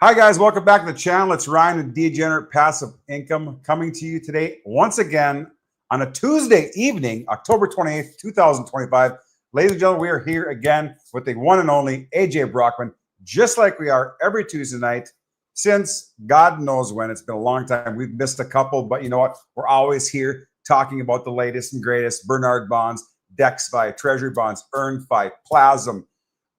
Hi, guys. Welcome back to the channel. It's Ryan with Degenerate Passive Income coming to you today once again on a Tuesday evening, October 28th, 2025. Ladies and gentlemen, we are here again with the one and only AJ Brockman, just like we are every Tuesday night since God knows when. It's been a long time. We've missed a couple, but you know what? We're always here talking about the latest and greatest Bernard bonds, DexFi, treasury bonds, EarnFi, Plazm.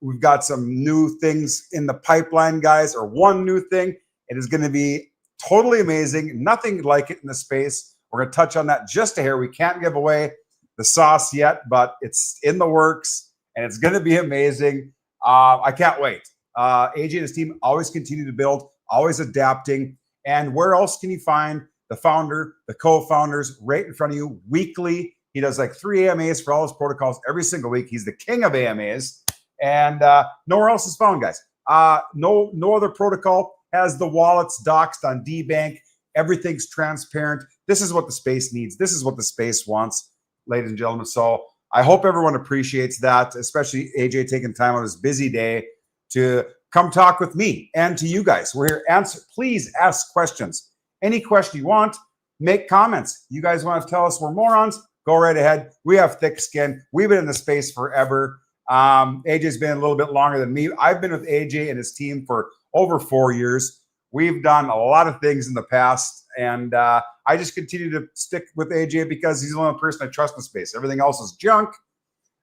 We've got some new things in the pipeline, guys, or one new thing. It is going to be totally amazing. Nothing like it in the space. We're going to touch on that just a hair. We can't give away the sauce yet, but it's in the works, and it's going to be amazing. I can't wait. AJ and his team always continue to build, always adapting. And where else can you find the founder, the co-founders right in front of you weekly? He does like 3 AMAs for all his protocols every single week. He's the king of AMAs. And nowhere else is found, guys. No other protocol has the wallets doxed on DBank. Everything's transparent. This is what the space needs. This is what the space wants, ladies and gentlemen. So I hope everyone appreciates that, especially AJ taking time on his busy day to come talk with me and to you guys. We're here. Please ask questions. Any question you want, make comments. You guys want to tell us we're morons? Go right ahead. We have thick skin. We've been in the space forever. AJ's been a little bit longer than me. I've been with AJ and his team for over 4 years. We've done a lot of things in the past, and I just continue to stick with AJ because he's the only person I trust in the space. Everything else is junk.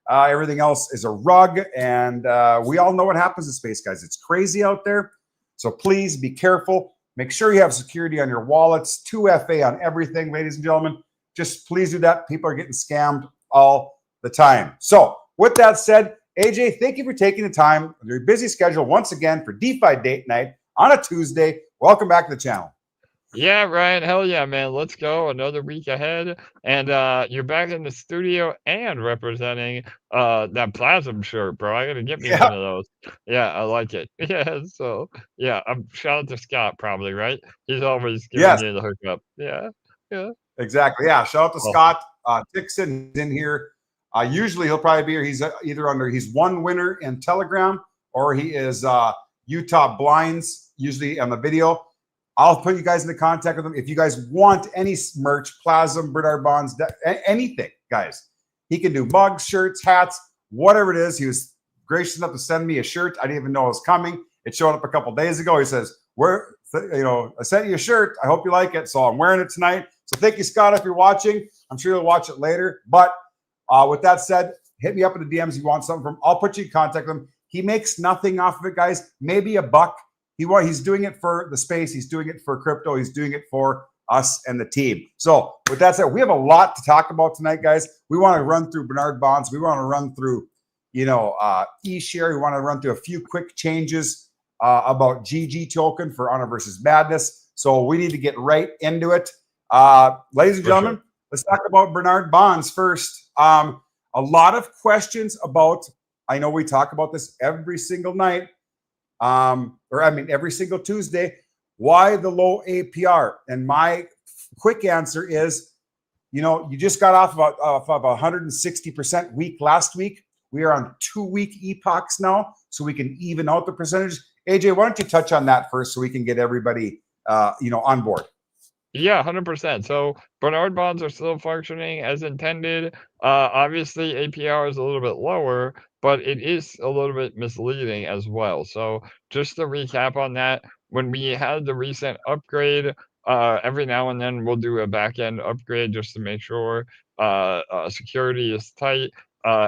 Everything else is a rug, and we all know what happens in space, guys. It's crazy out there. So please be careful. Make sure you have security on your wallets, 2FA on everything, ladies and gentlemen. Just please do that. People are getting scammed all the time. So with that said, AJ, thank you for taking the time on your busy schedule once again for DeFi Date Night on a Tuesday. Welcome back to the channel. Yeah, Ryan, hell yeah, man. Let's go. Another week ahead. And you're back in the studio and representing that Plazm shirt, bro. I gotta get me one of those. Yeah, I like it. Yeah, so yeah, shout out to Scott probably, right? He's always giving you the hookup. Yeah. Yeah. Exactly. Yeah. Shout out to Scott Dixon. He's in here. Usually he'll probably be here. He's he's one winner in Telegram, or he is Utah Blinds, usually on the video. I'll put you guys into contact with him. If you guys want any merch, Plazm, Bernard bonds, anything, guys, he can do mugs, shirts, hats, whatever it is. He was gracious enough to send me a shirt. I didn't even know it was coming. It showed up a couple days ago. He says, I sent you a shirt. I hope you like it. So I'm wearing it tonight. So thank you, Scott, if you're watching. I'm sure you'll watch it later. But with that said, hit me up in the DMs if you want something from him. I'll put you in contact with him. He makes nothing off of it, guys. Maybe $1. He's doing it for the space. He's doing it for crypto. He's doing it for us and the team. So with that said, we have a lot to talk about tonight, guys. We want to run through Bernard bonds. We want to run through, ESHARE. We want to run through a few quick changes about GG token for Honor versus Madness. So we need to get right into it. Ladies and gentlemen, let's talk about Bernard bonds first. A lot of questions about, I know we talk about this every single night, every single Tuesday, why the low APR? And my quick answer is, you just got off of 160% week last week. We are on 2-week epochs now, so we can even out the percentage. AJ, why don't you touch on that first so we can get everybody, on board? Yeah, 100%. So Bernard bonds are still functioning as intended. Obviously, APR is a little bit lower, but it is a little bit misleading as well. So just to recap on that, when we had the recent upgrade, every now and then we'll do a back-end upgrade just to make sure security is tight,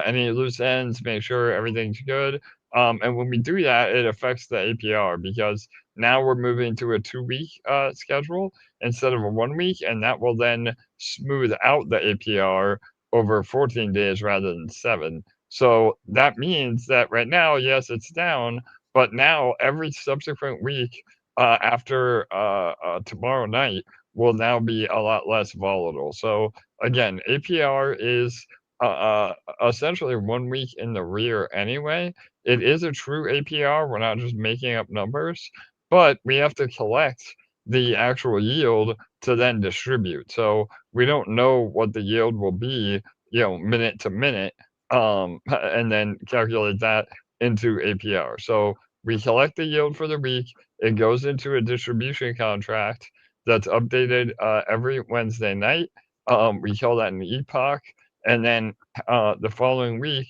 any loose ends, make sure everything's good. And when we do that, it affects the APR because now we're moving to a 2-week schedule instead of a 1 week, and that will then smooth out the APR over 14 days rather than 7. So that means that right now, yes, it's down, but now every subsequent week after tomorrow night will now be a lot less volatile. So again, APR is essentially 1 week in the rear anyway. It is a true APR. We're not just making up numbers, but we have to collect the actual yield to then distribute. So we don't know what the yield will be, minute to minute, and then calculate that into APR. So we collect the yield for the week. It goes into a distribution contract that's updated every Wednesday night. We call that an epoch. And then the following week,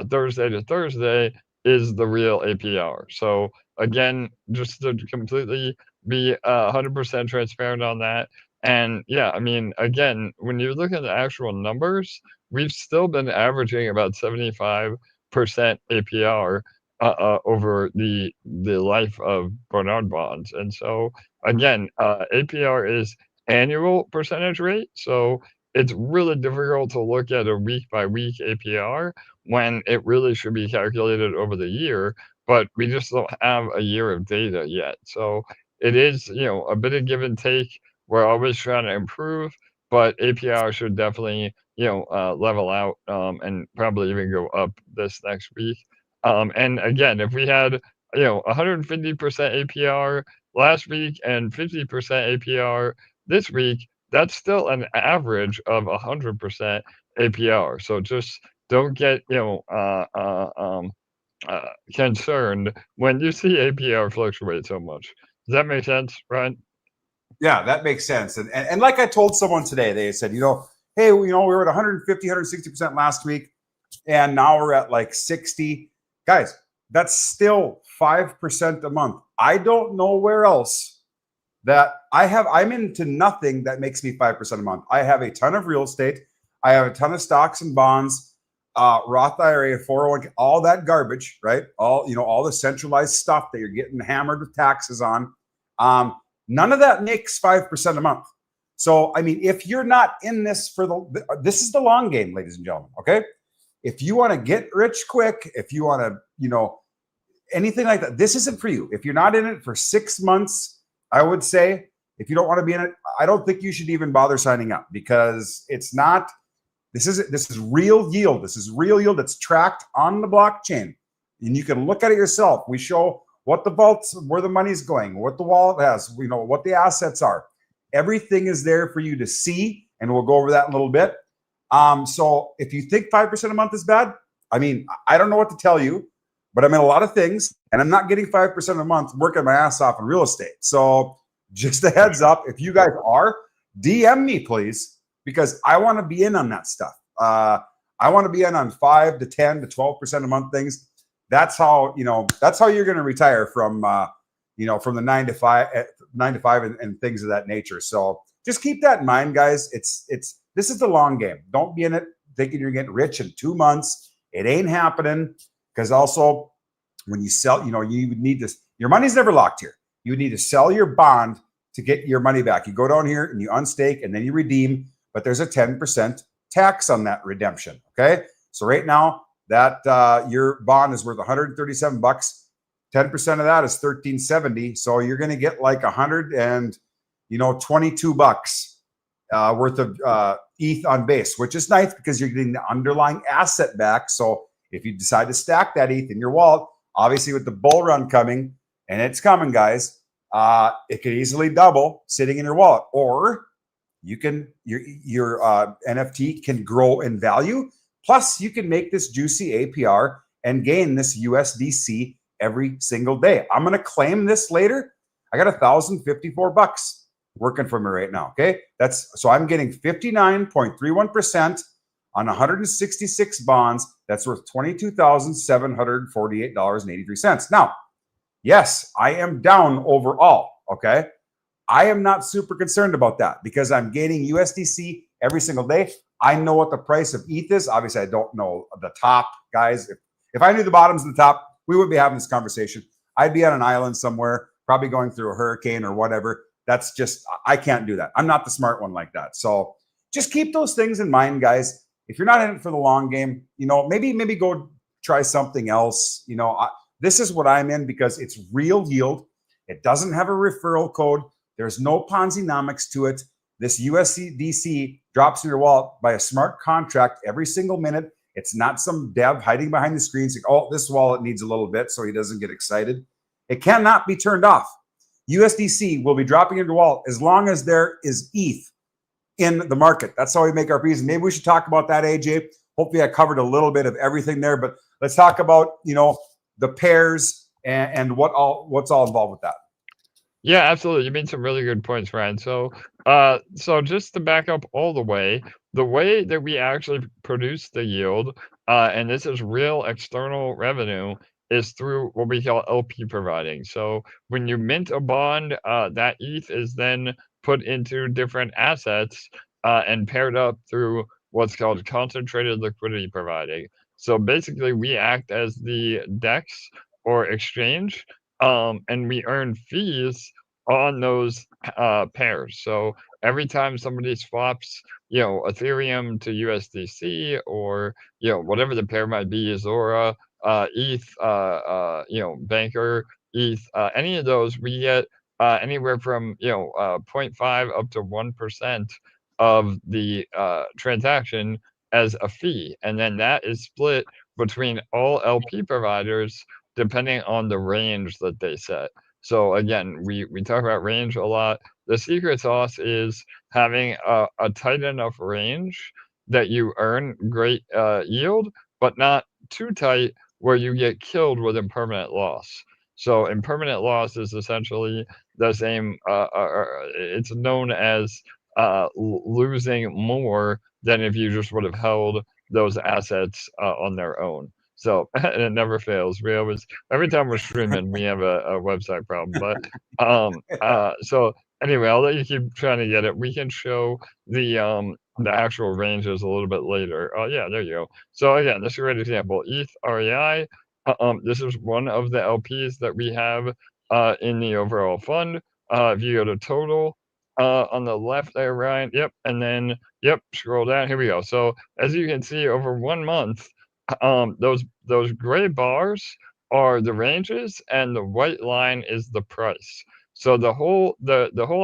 Thursday to Thursday, is the real APR. So again, just to completely be 100% transparent on that. And yeah, I mean, again, when you look at the actual numbers, we've still been averaging about 75% APR over the life of Bernard bonds. And so again, APR is annual percentage rate. So it's really difficult to look at a week by week APR when it really should be calculated over the year, but we just don't have a year of data yet. So it is, a bit of give and take. We're always trying to improve, but APR should definitely, level out and probably even go up this next week. And again, if we had, 150% APR last week and 50% APR this week, that's still an average of 100% APR. So just don't get, concerned when you see APR fluctuate so much. Does that make sense, Ryan? Yeah, that makes sense. And like I told someone today, they said, hey, we were at 150, 160% last week, and now we're at like 60. Guys, that's still 5% a month. I don't know where else that I'm into nothing that makes me 5% a month. I have a ton of real estate. I have a ton of stocks and bonds, Roth IRA, 401k, all that garbage, right? All the centralized stuff that you're getting hammered with taxes on. None of that makes 5% a month. So, I mean, if you're not in this this is the long game, ladies and gentlemen, okay? If you want to get rich quick, if you want to, anything like that, this isn't for you. If you're not in it for 6 months, I would say, if you don't want to be in it, I don't think you should even bother signing up, because it's not, this is real yield. This is real yield that's tracked on the blockchain. And you can look at it yourself. We show what the vaults, where the money's going, what the wallet has, what the assets are. Everything is there for you to see, and we'll go over that in a little bit. So if you think 5% a month is bad, I mean, I don't know what to tell you, but I'm in a lot of things, and I'm not getting 5% a month working my ass off in real estate. So just a heads up, if you guys are, DM me, please, because I want to be in on that stuff. I want to be in on 5 to 10 to 12% a month things. That's how, that's how you're going to retire from, from the 9 to 5 and things of that nature. So just keep that in mind, guys. This is the long game. Don't be in it thinking you're getting rich in 2 months. It ain't happening. Because also, when you sell, you would need this. Your money's never locked here. You would need to sell your bond to get your money back. You go down here and you unstake and then you redeem, but there's a 10% tax on that redemption. Okay, so right now that your bond is worth 137 bucks. 10% of that is 1370. So you're going to get like 122 bucks worth of ETH on base, which is nice because you're getting the underlying asset back. So if you decide to stack that ETH in your wallet, obviously with the bull run coming, and it's coming, guys, it could easily double sitting in your wallet, or you can your NFT can grow in value. Plus, you can make this juicy APR and gain this USDC every single day. I'm going to claim this later. I got 1,054 bucks working for me right now. Okay, so I'm getting 59.31% on 166 bonds. That's worth $22,748.83. Now, yes, I am down overall. Okay, I am not super concerned about that because I'm gaining USDC every single day. I know what the price of ETH is. Obviously, I don't know the top, guys. If I knew the bottoms and the top, we wouldn't be having this conversation. I'd be on an island somewhere, probably going through a hurricane or whatever. That's just, I can't do that. I'm not the smart one like that. So just keep those things in mind, guys. If you're not in it for the long game, maybe go try something else. This is what I'm in because it's real yield. It doesn't have a referral code. There's no Ponzi-nomics to it. This USDC drops in your wallet by a smart contract every single minute. It's not some dev hiding behind the screen saying, oh, this wallet needs a little bit, so he doesn't get excited. It cannot be turned off. USDC will be dropping into your wallet as long as there is ETH in the market. That's how we make our fees. Maybe we should talk about that, AJ. Hopefully I covered a little bit of everything there, but let's talk about, the pairs and what's all involved with that. Yeah, absolutely. You made some really good points, Ryan. So, so just to back up all the way that we actually produce the yield, and this is real external revenue, is through what we call LP providing. So when you mint a bond, that ETH is then put into different assets, and paired up through what's called concentrated liquidity providing. So basically, we act as the DEX or exchange, and we earn fees on those pairs. So every time somebody swaps, Ethereum to USDC, or whatever the pair might be, Zora, ETH, Banker, ETH, any of those, we get anywhere from 0.5 up to 1% of the transaction as a fee, and then that is split between all LP providers depending on the range that they set. So again, we talk about range a lot. The secret sauce is having a tight enough range that you earn great yield, but not too tight where you get killed with impermanent loss. So impermanent loss is essentially the same. It's known as losing more than if you just would have held those assets on their own. So and it never fails. We always, every time we're streaming, we have a website problem. But so anyway, I'll let you keep trying to get it. We can show the actual ranges a little bit later. Oh yeah, there you go. So again, this is a great example. ETH REI. This is one of the LPs that we have in the overall fund. If you go to total on the left there, Ryan. Yep, and then scroll down. Here we go. So as you can see, over 1 month, those gray bars are the ranges, and the white line is the price. So the whole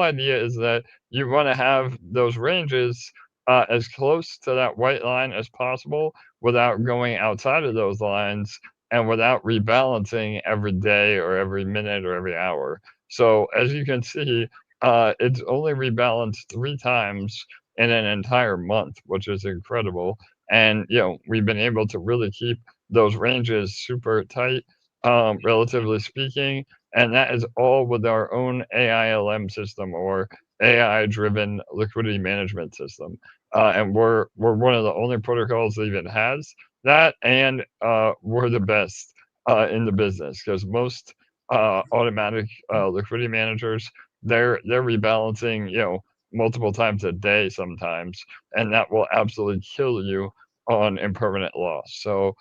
idea is that you want to have those ranges as close to that white line as possible without going outside of those lines and without rebalancing every day or every minute or every hour. So as you can see, it's only rebalanced 3 times in an entire month, which is incredible. And we've been able to really keep those ranges super tight, relatively speaking, and that is all with our own AILM system, or AI-driven liquidity management system. And we're one of the only protocols that even has that, and we're the best in the business, because most automatic liquidity managers, they're rebalancing multiple times a day sometimes, and that will absolutely kill you on impermanent loss. So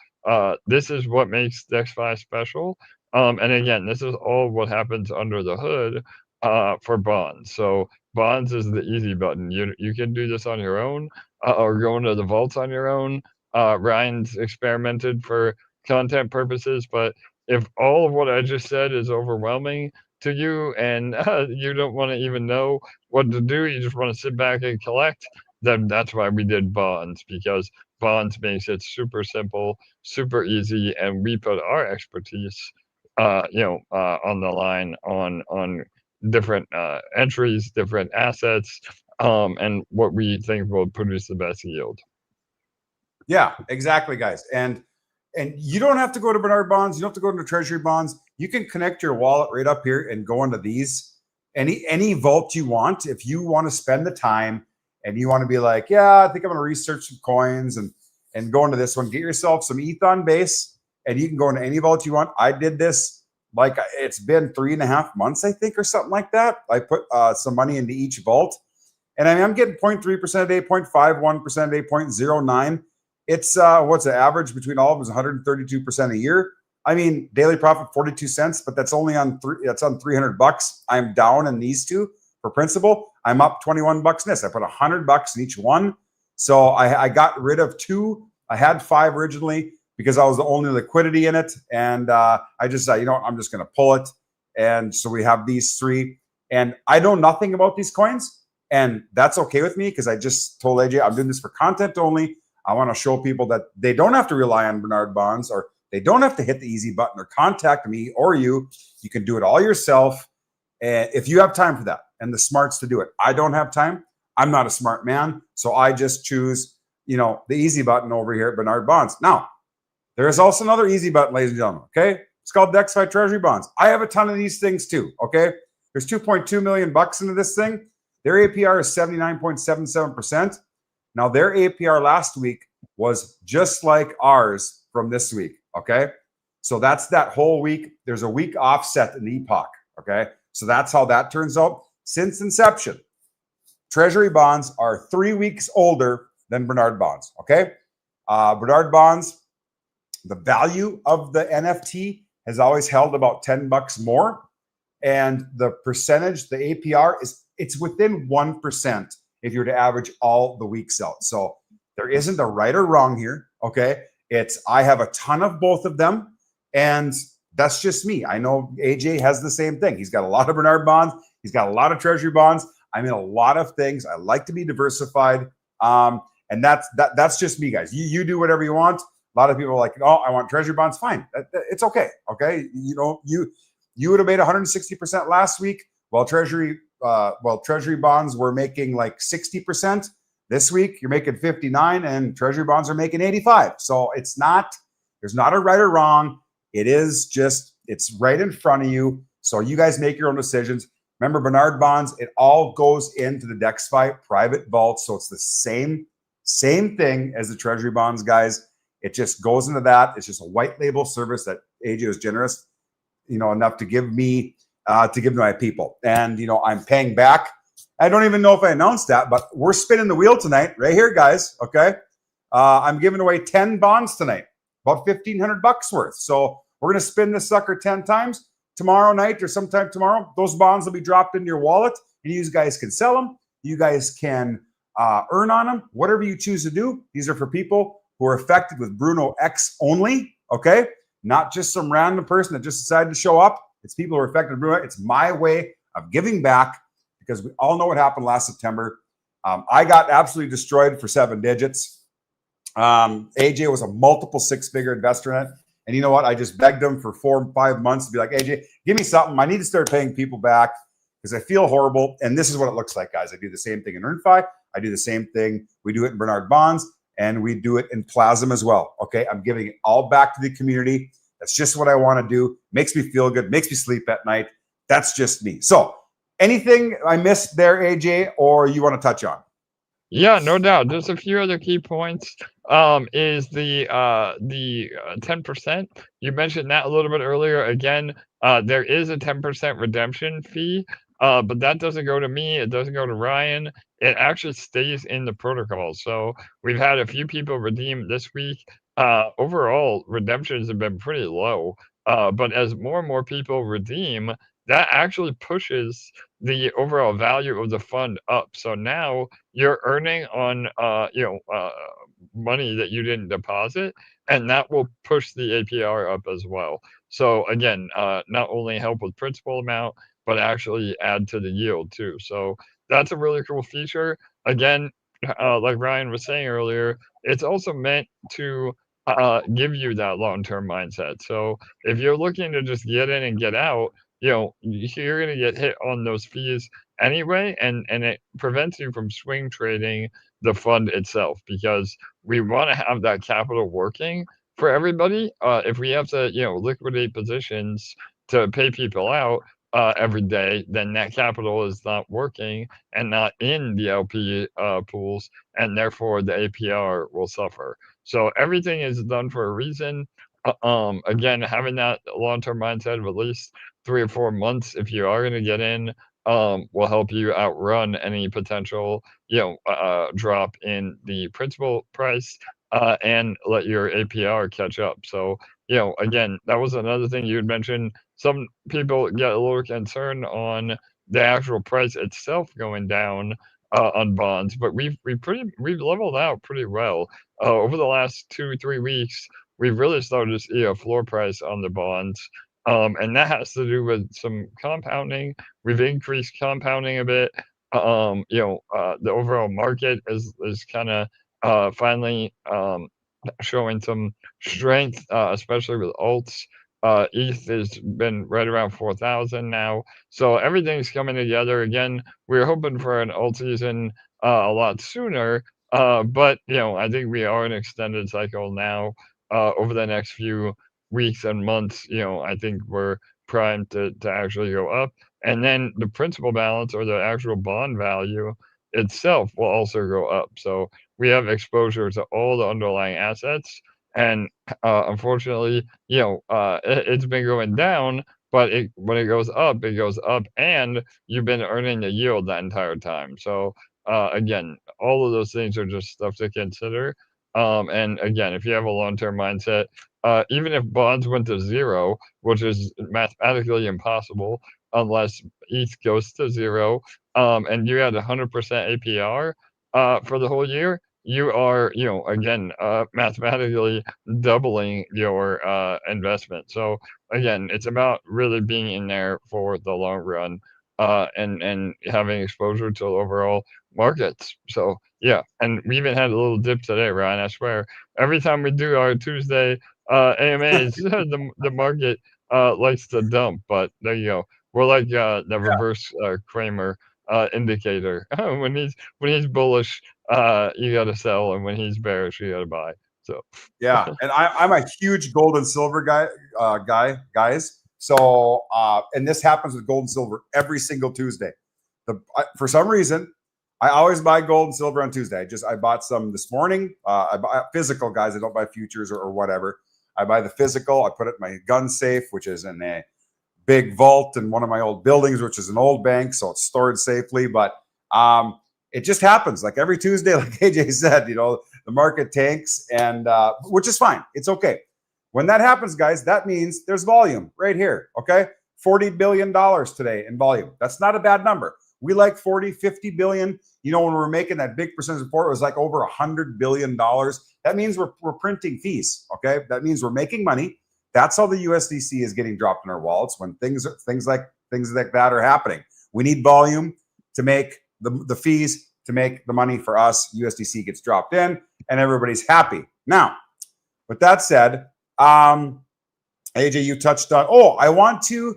this is what makes DexFi special. And again, this is all what happens under the hood for bonds. So bonds is the easy button. You can do this on your own, or go into the vaults on your own. Ryan's experimented for content purposes, but if all of what I just said is overwhelming to you, and you don't want to even know what to do, you just want to sit back and collect, then that's why we did bonds, because bonds makes it super simple, super easy, and we put our expertise, on the line on different entries, different assets, and what we think will produce the best yield. Yeah, exactly, guys. And you don't have to go to Bernard Bonds. You don't have to go into Treasury Bonds. You can connect your wallet right up here and go into these. Any vault you want. If you want to spend the time and you want to be like, yeah, I think I'm going to research some coins and go into this one, get yourself some ETH on base, and you can go into any vault you want. I did this, like, it's been 3.5 months, I think, or something like that. I put some money into each vault, and I'm getting 0.3% a day, 0.51% a day, 0.09. It's what's the average between all of them is 132% a year. I mean, daily profit 42 cents, but that's only on that's on $300. I'm down in these two for principal. I'm up $21 in this. I put $100 in each one. So I got rid of 2. I had 5 originally because I was the only liquidity in it, and I just said, I'm just going to pull it. And so we have these 3, and I know nothing about these coins, and that's okay with me, because I just told AJ I'm doing this for content only. I want to show people that they don't have to rely on Bernard Bonds, or they don't have to hit the easy button or contact me or you. You can do it all yourself, if you have time for that and the smarts to do it. I don't have time. I'm not a smart man, so I just choose, the easy button over here at Bernard Bonds. Now, there is also another easy button, ladies and gentlemen, okay? It's called DexFi Treasury Bonds. I have a ton of these things too, okay? There's 2.2 million bucks into this thing. Their APR is 79.77%. Now, their APR last week was just like ours from this week, okay? So that's that whole week. There's a week offset in epoch, okay? So that's how that turns out. Since inception, Treasury bonds are 3 weeks older than Bernard bonds, okay? Bernard bonds, the value of the NFT has always held about 10 bucks more. And the percentage, the APR, it's within 1% if you're to average all the weeks out. So there isn't a right or wrong here, okay? I have a ton of both of them, and that's just me. I know AJ has the same thing. He's got a lot of Bernard bonds. He's got a lot of Treasury bonds. I'm in a lot of things. I like to be diversified, and that's just me, guys. You do whatever you want. A lot of people are like, oh, I want Treasury bonds. Fine, it's okay. Okay, you would have made 160% last week, while Treasury bonds were making like 60%. This week you're making 59, and Treasury bonds are making 85. So there's not a right or wrong. It's right in front of you. So you guys make your own decisions. Remember, Bernard bonds, it all goes into the DexFi private vault. So it's the same thing as the Treasury bonds, guys. It just goes into that. It's just a white label service that AJ was generous, enough to give me, to give to my people. And, I'm paying back. I don't even know if I announced that, but we're spinning the wheel tonight right here, guys. Okay. I'm giving away 10 bonds tonight, about 1,500 bucks worth. So we're going to spin this sucker 10 times tomorrow night or sometime tomorrow. Those bonds will be dropped into your wallet, and you guys can sell them. You guys can earn on them, whatever you choose to do. These are for people who are affected with Bruno X only. Okay. Not just some random person that just decided to show up. It's people who are affected with Bruno. It's my way of giving back, because we all know what happened last September. I got absolutely destroyed for 7 digits. AJ was a multiple 6-figure investor in it. And you know what? I just begged him for 4 or 5 months to be like, AJ, give me something. I need to start paying people back because I feel horrible. And this is what it looks like, guys. I do the same thing in EarnFi. I do the same thing. We do it in Bernard bonds, and we do it in Plazm as well. Okay. I'm giving it all back to the community. That's just what I want to do. Makes me feel good. Makes me sleep at night. That's just me. So anything I missed there, AJ, or you want to touch on? Yeah, no doubt. Just a few other key points. Is the 10%. You mentioned that a little bit earlier. Again, there is a 10% redemption fee, but that doesn't go to me. It doesn't go to Ryan. It actually stays in the protocol. So we've had a few people redeem this week. Overall, redemptions have been pretty low. But as more and more people redeem, that actually pushes the overall value of the fund up. So now you're earning on money that you didn't deposit, and that will push the APR up as well. So again, not only help with principal amount, but actually add to the yield too. So that's a really cool feature. Again, like Ryan was saying earlier, it's also meant to give you that long-term mindset. So if you're looking to just get in and get out, you're going to get hit on those fees anyway, and it prevents you from swing trading the fund itself, because we want to have that capital working for everybody. If we have to, liquidate positions to pay people out every day, then that capital is not working and not in the LP pools, and therefore the APR will suffer. So everything is done for a reason. Again, having that long-term mindset of at least 3 or 4 months, if you are going to get in, will help you outrun any potential, drop in the principal price, and let your APR catch up. So, again, that was another thing you had mentioned. Some people get a little concerned on the actual price itself going down on bonds, but we've leveled out pretty well over the last 2-3 weeks. We've really started to see a floor price on the bonds. And that has to do with some compounding. We've increased compounding a bit. The overall market is kind of finally showing some strength, especially with alts. ETH has been right around 4,000 now. So everything's coming together. Again, we're hoping for an alt season a lot sooner. But, I think we are in extended cycle now over the next few weeks and months, I think we're primed to actually go up. And then the principal balance or the actual bond value itself will also go up. So we have exposure to all the underlying assets. And unfortunately, it's been going down, but when it goes up, and you've been earning a yield that entire time. So again, all of those things are just stuff to consider. And again, if you have a long-term mindset, even if bonds went to zero, which is mathematically impossible unless ETH goes to zero, and you had 100% APR for the whole year, you are, again, mathematically doubling your investment. So again, it's about really being in there for the long run, and having exposure to overall markets. So yeah, and we even had a little dip today, Ryan. I swear, every time we do our Tuesday AMAs, the market likes to dump. But there you go. We're like the reverse Kramer indicator. When he's bullish, you got to sell, and when he's bearish, you got to buy. So Yeah, and I'm a huge gold and silver guys. So and this happens with gold and silver every single Tuesday. For some reason, I always buy gold and silver on Tuesday. I bought some this morning. I buy physical, guys. I don't buy futures or whatever. I buy the physical. I put it in my gun safe, which is in a big vault in one of my old buildings, which is an old bank, so it's stored safely. But it just happens like every Tuesday, like AJ said, the market tanks, and which is fine. It's okay. When that happens, guys, that means there's volume right here. Okay. $40 billion today in volume. That's not a bad number. We like 40, 50 billion. When we were making that big percentage report, it was like over $100 billion. That means we're printing fees. Okay. That means we're making money. That's how the USDC is getting dropped in our wallets when things like that are happening. We need volume to make the fees, to make the money for us. USDC gets dropped in and everybody's happy. Now, with that said, AJ, you touched on, I want to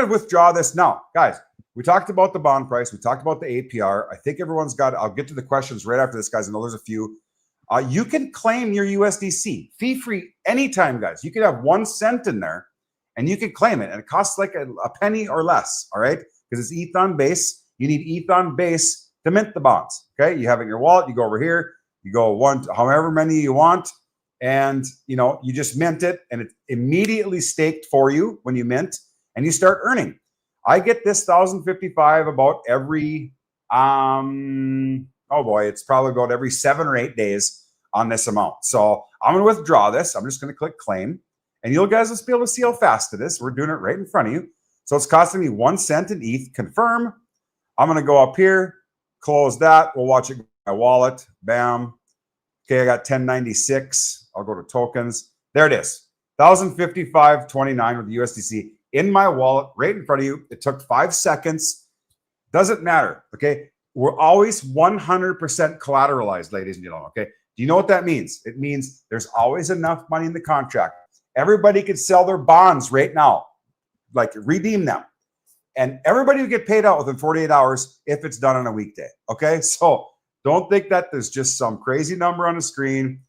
withdraw this now. Guys, we talked about the bond price. We talked about the APR. I think everyone's got, I'll get to the questions right after this, guys. I know there's a few. You can claim your USDC fee-free anytime, guys. You can have 1 cent in there and you can claim it. And it costs like a penny or less, all right? Because it's ETH on base. You need ETH on base to mint the bonds, okay? You have it in your wallet. You go over here. You go however many you want. And, you just mint it. And it's immediately staked for you when you mint. And you start earning. I get this 1,055 about every, it's probably about every 7 or 8 days on this amount. So I'm going to withdraw this. I'm just going to click claim. And you guys will be able to see how fast it is. We're doing it right in front of you. So it's costing me 1 cent in ETH. Confirm. I'm going to go up here, close that. We'll watch it in my wallet. Bam. Okay, I got 1096. I'll go to tokens. There it is. 1,055.29 with the USDC in my wallet right in front of you. It took 5 seconds. Doesn't matter. Okay. We're always 100% collateralized, ladies and gentlemen. Okay. Do you know what that means? It means there's always enough money in the contract. Everybody could sell their bonds right now, like redeem them. And everybody will get paid out within 48 hours if it's done on a weekday. Okay. So don't think that there's just some crazy number on the screen.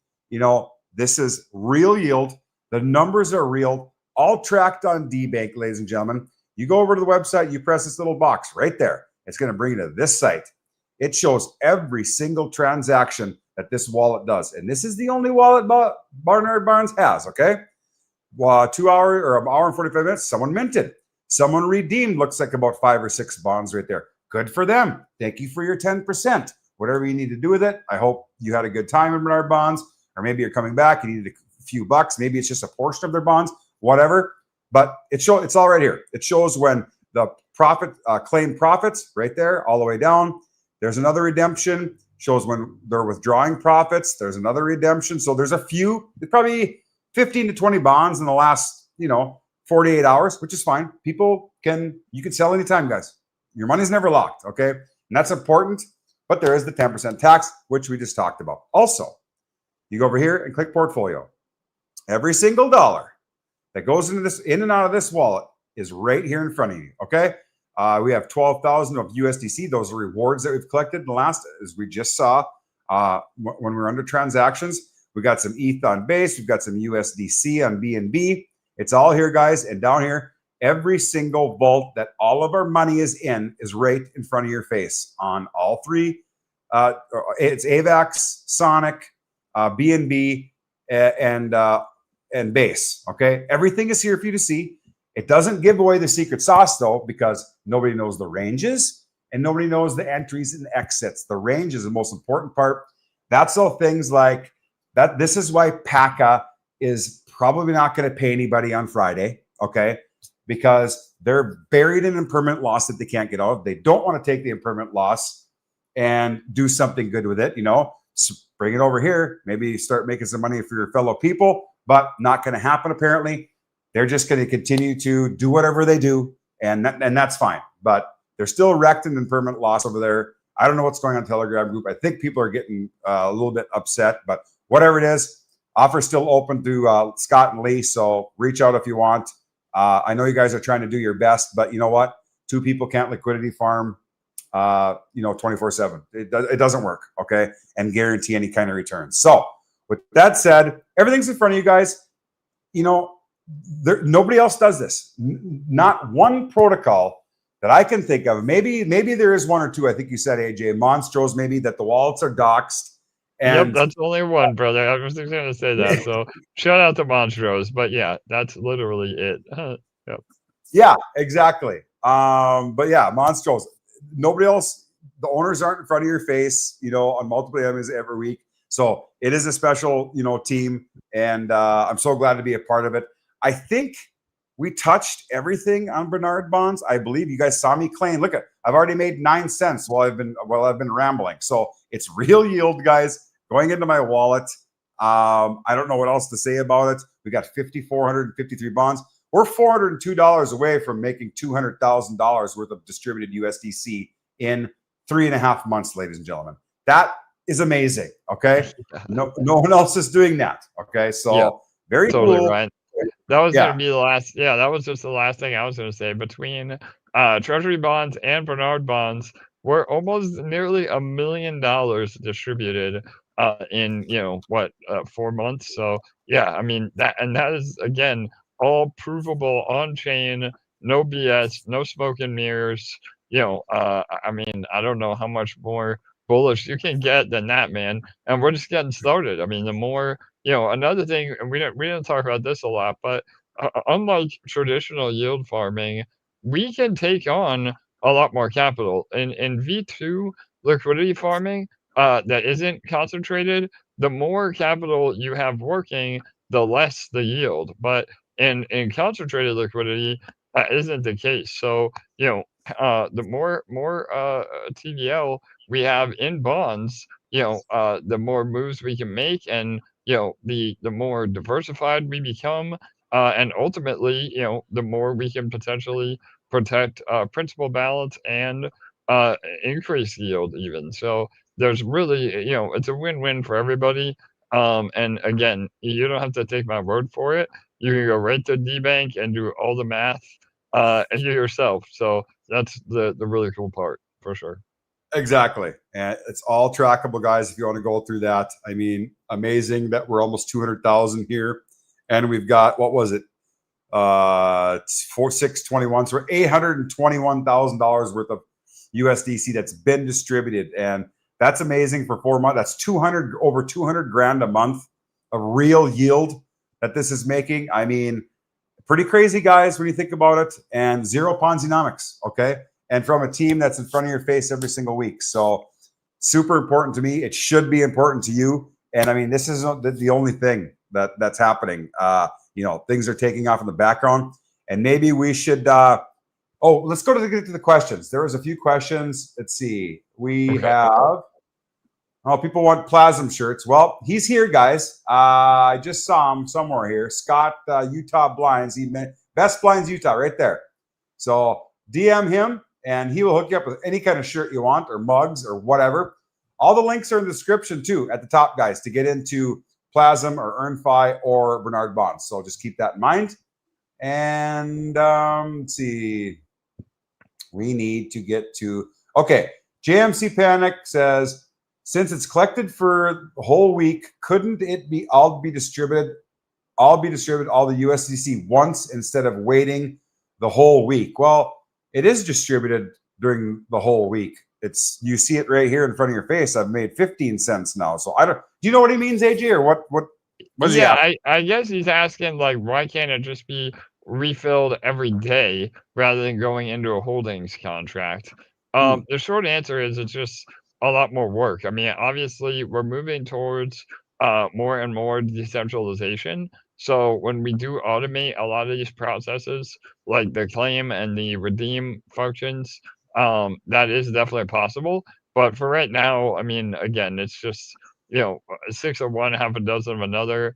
This is real yield. The numbers are real, all tracked on DBank, ladies and gentlemen. You go over to the website, you press this little box right there. It's going to bring you to this site. It shows every single transaction that this wallet does. And this is the only wallet Barnard Barnes has, okay? 2 hours or an hour and 45 minutes, someone minted. Someone redeemed, looks like about 5 or 6 bonds right there. Good for them. Thank you for your 10%. Whatever you need to do with it. I hope you had a good time in Barnard Bonds, or maybe you're coming back, you needed a few bucks. Maybe it's just a portion of their bonds, whatever. But it's all right here. It shows when the claim profits right there, all the way down. There's another redemption. Shows when they're withdrawing profits. There's another redemption. So there's a few, probably 15 to 20 bonds in the last, 48 hours, which is fine. You can sell anytime, guys. Your money's never locked, okay? And that's important. But there is the 10% tax, which we just talked about. Also, you go over here and click portfolio. Every single dollar that goes in and out of this wallet is right here in front of you, okay? We have 12,000 of USDC. Those are rewards that we've collected in the last, as we just saw when we were under transactions. We got some ETH on base. We've got some USDC on BNB. It's all here, guys. And down here, every single vault that all of our money is in is right in front of your face on all three. It's AVAX, Sonic, BNB, and base. Okay, everything is here for you to see. It doesn't give away the secret sauce though, because nobody knows the ranges and nobody knows the entries and exits. The range is the most important part. That's all things like that. This is why PACA is probably not going to pay anybody on Friday. Okay, because they're buried in impermanent loss that they can't get out of. They don't want to take the impermanent loss and do something good with it. You know, so bring it over here. Maybe start making some money for your fellow people, but not going to happen apparently. They're just going to continue to do whatever they do, and that's fine. But they're still wrecked in impermanent loss over there. I don't know what's going on in the Telegram group. I think people are getting a little bit upset, but whatever it is, offer's still open to Scott and Lee, so reach out if you want. I know you guys are trying to do your best, but you know what? Two people can't liquidity farm, 24/7. It doesn't work, okay? And guarantee any kind of return. So with that said, everything's in front of you guys. You know, nobody else does this. Not one protocol that I can think of. Maybe there is one or two. I think you said, AJ, Monstros, maybe that the wallets are doxed. And yep, that's only one, brother. I was just going to say that. So shout out to Monstros. But yeah, that's literally it. Yep. Yeah, exactly. But yeah, Monstros. Nobody else. The owners aren't in front of your face, on multiple items every week. So it is a special, team, and I'm so glad to be a part of it. I think we touched everything on Bernard bonds. I believe you guys saw me claim. Look I've already made 9 cents while I've been rambling. So it's real yield, guys, going into my wallet. I don't know what else to say about it. We got 5,453 bonds. We're $402 away from making $200,000 worth of distributed USDC in 3.5 months, ladies and gentlemen. That is amazing. Okay, no one else is doing that. Okay, so yeah, very totally cool. right. That was going to be the last. Yeah, that was just the last thing I was going to say. Between treasury bonds and Bernard bonds, we're almost nearly $1 million distributed in 4 months. So yeah, I mean that is again all provable on chain, no BS, no smoke and mirrors. I mean, I don't know how much more bullish you can get than that, man. And we're just getting started. I mean, the more another thing, and we didn't talk about this a lot, but unlike traditional yield farming, we can take on a lot more capital. In V2 liquidity farming that isn't concentrated, the more capital you have working, the less the yield. But in concentrated liquidity, that isn't the case. So the more TVL we have in bonds, the more moves we can make, and the more diversified we become, and ultimately, the more we can potentially protect principal balance and increase yield even. So there's really, it's a win-win for everybody. And again, you don't have to take my word for it. You can go right to DBank and do all the math and you yourself. So that's the really cool part for sure. Exactly. And it's all trackable, guys, if you want to go through that. I mean, amazing that we're almost 200,000 here. And we've got, what was it? 4621. So we're $821,000 worth of USDC that's been distributed. And that's amazing for 4 months. That's over 200 grand a month of real yield that this is making. I mean, pretty crazy, guys, when you think about it. And zero Ponzi-nomics, okay? And from a team that's in front of your face every single week. So super important to me. It should be important to you. And I mean, this isn't the only thing that's happening. Things are taking off in the background. And maybe we should, let's go to the questions. There was a few questions. Let's see. We have, people want Plazm shirts. Well, he's here, guys. I just saw him somewhere here. Scott, Utah Blinds. Best Blinds Utah right there. So DM him, and he will hook you up with any kind of shirt you want, or mugs, or whatever. All the links are in the description too at the top, guys, to get into Plazm or EarnFi or Bernard bonds. So just keep that in mind. And let's see. We need to get to, okay. JMC Panic says, Since it's collected for the whole week, couldn't it be all distributed all the USDC once instead of waiting the whole week? Well, it is distributed during the whole week. You see it right here in front of your face. I've made 15 cents now. So do you know what he means, AJ, or what is Yeah, I guess he's asking, like, why can't it just be refilled every day rather than going into a holdings contract? The short answer is it's just a lot more work. I mean, obviously, we're moving towards more and more decentralization. So when we do automate a lot of these processes, like the claim and the redeem functions, that is definitely possible. But for right now, I mean, again, it's just, 6 of one, half a dozen of another.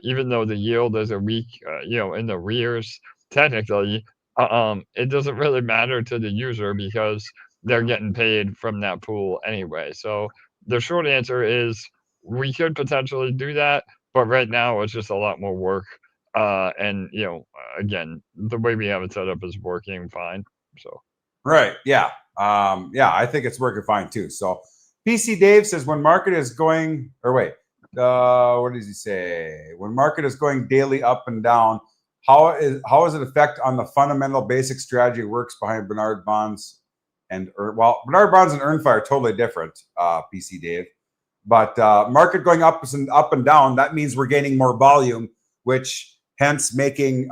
Even though the yield is a week, in the rears, technically, it doesn't really matter to the user because they're getting paid from that pool anyway. So the short answer is we could potentially do that, but right now it's just a lot more work. And again, the way we have it set up is working fine. So right, yeah, I think it's working fine too. So PC Dave says when market is going, or wait, what does he say? When market is going daily up and down, how is it affect on the fundamental basic strategy works behind Bernard bonds and Bernard bonds and EarnFi are totally different, PC Dave. But market going up and down, that means we're gaining more volume, which hence making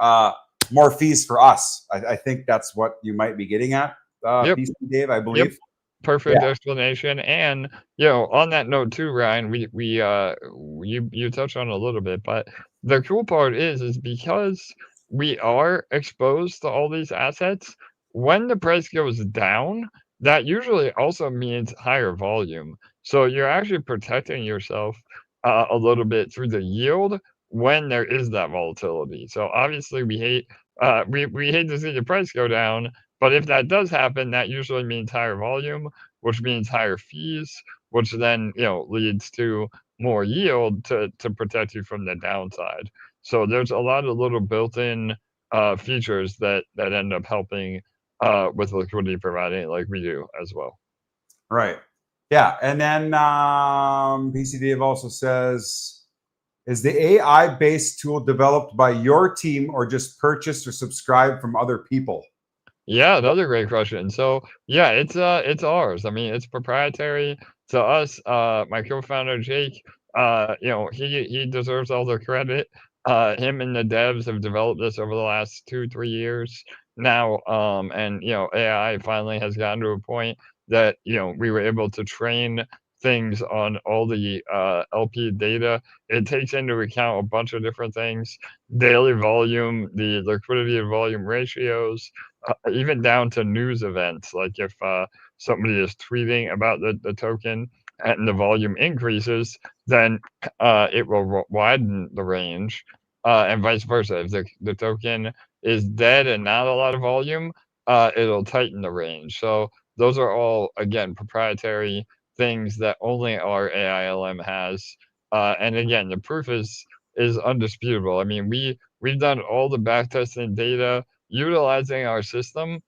more fees for us. I think that's what you might be getting at, yep. PC Dave, I believe. Yep. Perfect explanation. And on that note too, Ryan, you touched on it a little bit, but the cool part is because we are exposed to all these assets, when the price goes down, that usually also means higher volume. So you're actually protecting yourself a little bit through the yield when there is that volatility. So obviously we hate we hate to see the price go down, but if that does happen, that usually means higher volume, which means higher fees, which then leads to more yield to protect you from the downside. So there's a lot of little built-in features that end up helping with liquidity providing, like we do as well. Right. Yeah, and then PC Dave also says, is the AI-based tool developed by your team or just purchased or subscribed from other people? Yeah, another great question. So yeah, it's ours. I mean, it's proprietary to us. My co-founder Jake, he deserves all the credit. Him and the devs have developed this over the last 2-3 years now. And AI finally has gotten to a point that we were able to train things on all the LP data. It takes into account a bunch of different things: daily volume, the liquidity and volume ratios, even down to news events. Like if somebody is tweeting about the token and the volume increases, then it will widen the range, and vice versa. If the token is dead and not a lot of volume, it'll tighten the range. So those are all, again, proprietary things that only our AILM has. And again, the proof is undisputable. I mean, we've done all the backtesting data utilizing our system.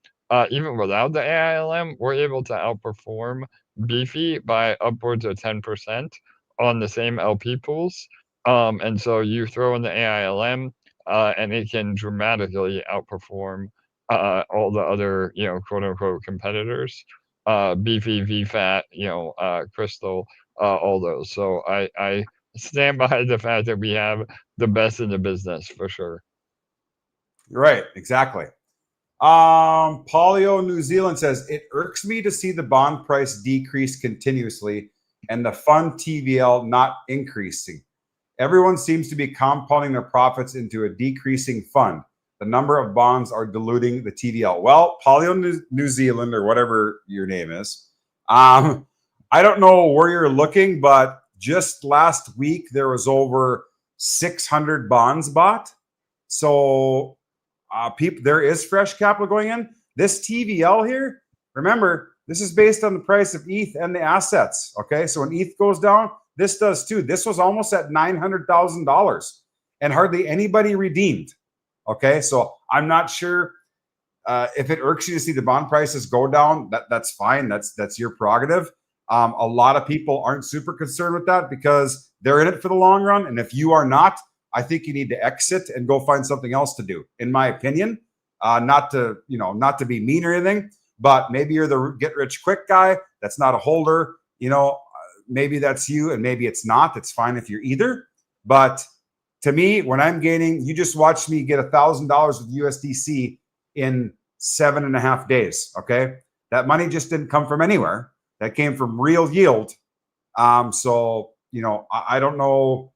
Even without the AILM, we're able to outperform Beefy by upwards of 10% on the same LP pools. And so you throw in the AILM, and it can dramatically outperform all the other, quote unquote competitors, Beefy, VFAT, Crystal, all those. So I stand by the fact that we have the best in the business for sure. Right, exactly. Polio New Zealand says, it irks me to see the bond price decrease continuously and the fund TVL not increasing. Everyone seems to be compounding their profits into a decreasing fund. The number of bonds are diluting the TVL. Well, Polio New Zealand, or whatever your name is, I don't know where you're looking, but just last week there was over 600 bonds bought. So there is fresh capital going in. This TVL here, remember, this is based on the price of ETH and the assets. Okay, so when ETH goes down, this does too. This was almost at $900,000 and hardly anybody redeemed. Okay, so I'm not sure if it irks you to see the bond prices go down. That's fine. That's your prerogative. A lot of people aren't super concerned with that because they're in it for the long run. And if you are not, I think you need to exit and go find something else to do, in my opinion. Not to be mean or anything, but maybe you're the get rich quick guy that's not a holder. Maybe that's you, and maybe it's not. It's fine if you're either. But to me, when I'm gaining, you just watched me get $1,000 with USDC in 7.5 days. Okay, that money just didn't come from anywhere. That came from real yield. So I don't know.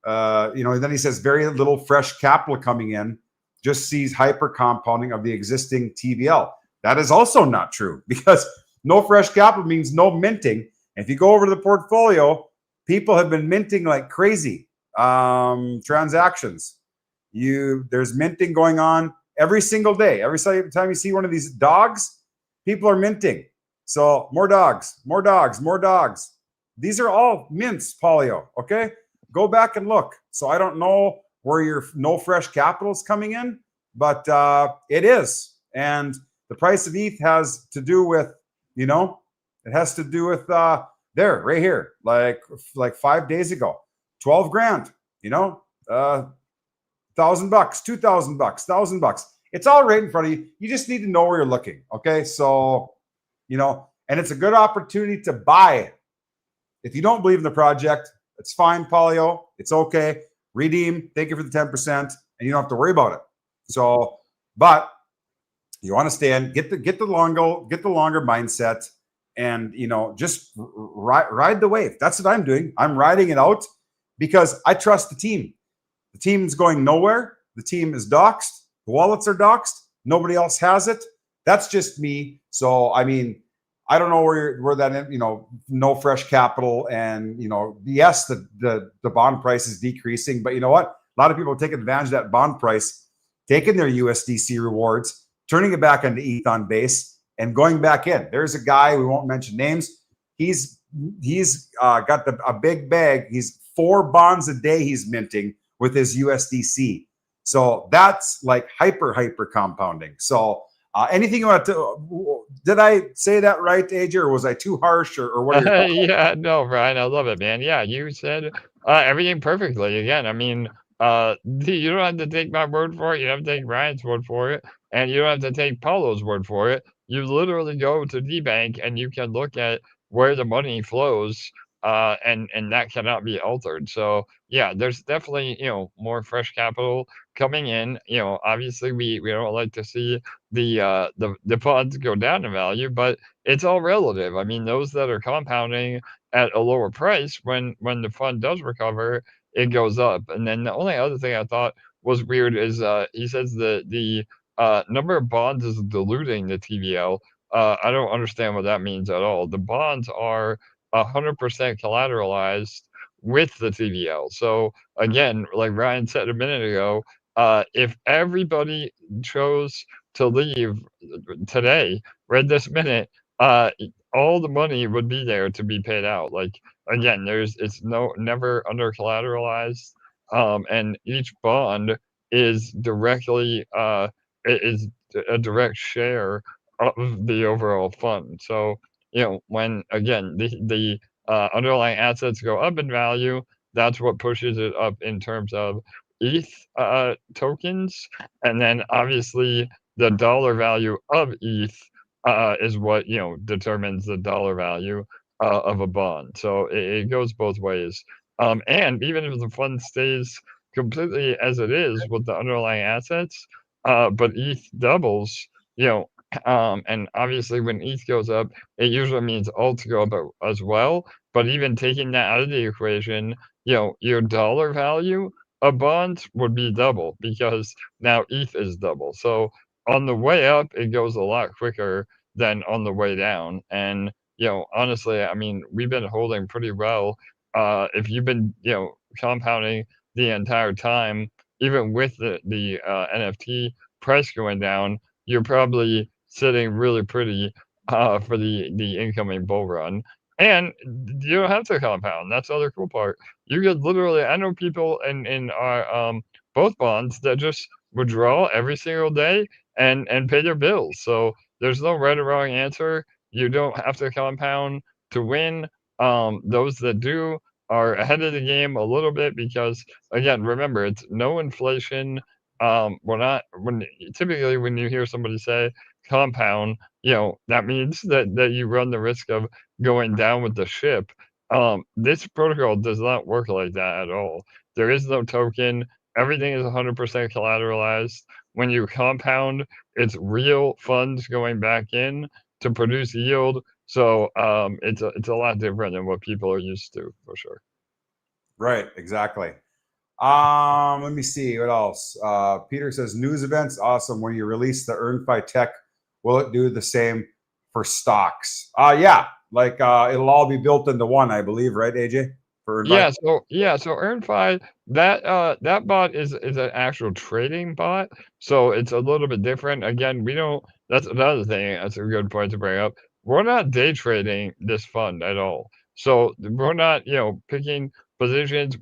Then he says very little fresh capital coming in. Just sees hyper compounding of the existing TVL. That is also not true, because no fresh capital means no minting. And if you go over to the portfolio, people have been minting like crazy. Transactions. There's minting going on every single day. Every time you see one of these dogs, people are minting. So more dogs, more dogs, more dogs. These are all mints, Polio. Okay, go back and look. So I don't know where your no fresh capital is coming in, but it is. And the price of ETH has to do with, it has to do with there, right here, like 5 days ago, 12 grand, $1,000, $2,000, $1,000. It's all right in front of you. You just need to know where you're looking. Okay. So, and it's a good opportunity to buy. If you don't believe in the project, it's fine, Polio. It's okay. Redeem. Thank you for the 10%, and you don't have to worry about it. So, but you want to stay in, get the longer mindset, and just ride the wave. That's what I'm doing. I'm riding it out because I trust the team. The team's going nowhere. The team is doxed. The wallets are doxed. Nobody else has it. That's just me. So I mean, I don't know where that no fresh capital, and yes, the bond price is decreasing, but you know what? A lot of people take advantage of that bond price, taking their USDC rewards, turning it back into ETH on base, and going back in. There's a guy, we won't mention names. He's got a big bag. He's 4 bonds a day he's minting with his USDC. So that's like hyper compounding. So anything you want to? Did I say that right, AJ, or was I too harsh, or what? Yeah, no, Ryan, I love it, man. Yeah, you said everything perfectly. Again, I mean, you don't have to take my word for it. You don't have to take Ryan's word for it, and you don't have to take Paulo's word for it. You literally go to DBank and you can look at where the money flows, and that cannot be altered. So yeah, there's definitely more fresh capital coming in. Obviously we don't like to see the funds go down in value, but it's all relative. I mean, those that are compounding at a lower price, when the fund does recover, it goes up. And then the only other thing I thought was weird is he says the number of bonds is diluting the TVL. I don't understand what that means at all. The bonds are 100% collateralized with the TVL. So again, like Ryan said a minute ago, if everybody chose to leave today, right this minute, all the money would be there to be paid out. Like again, it's never under collateralized, and each bond is directly is a direct share of the overall fund. So when again the underlying assets go up in value, that's what pushes it up in terms of ETH tokens, and then obviously the dollar value of ETH is what determines the dollar value of a bond. So it goes both ways. And even if the fund stays completely as it is with the underlying assets, but ETH doubles, and obviously when ETH goes up, it usually means alt go up as well. But even taking that out of the equation, your dollar value of bonds would be double because now ETH is double. So on the way up, it goes a lot quicker than on the way down. And honestly, I mean, we've been holding pretty well. If you've been compounding the entire time, even with the NFT price going down, you're probably sitting really pretty for the incoming bull run. And you don't have to compound. That's the other cool part. You could literally, I know people in our both bonds that just withdraw every single day and pay their bills. So there's no right or wrong answer. You don't have to compound. to win. Those that do are ahead of the game a little bit because, again, remember, it's no inflation. We're not typically when you hear somebody say compound, that means that you run the risk of going down with the ship. This protocol does not work like that at all. There is no token. Everything is 100% collateralized. When you compound, it's real funds going back in to produce yield. So it's a lot different than what people are used to, for sure. Right, exactly. Let me see what else. Peter says news events awesome. When you release the EarnFi tech, will it do the same for stocks? Yeah, like it'll all be built into one, I believe, right, AJ? For EarnFi? So EarnFi, that bot is an actual trading bot, so it's a little bit different. Again, we don't. That's another thing. That's a good point to bring up. We're not day trading this fund at all. So we're not, picking positions.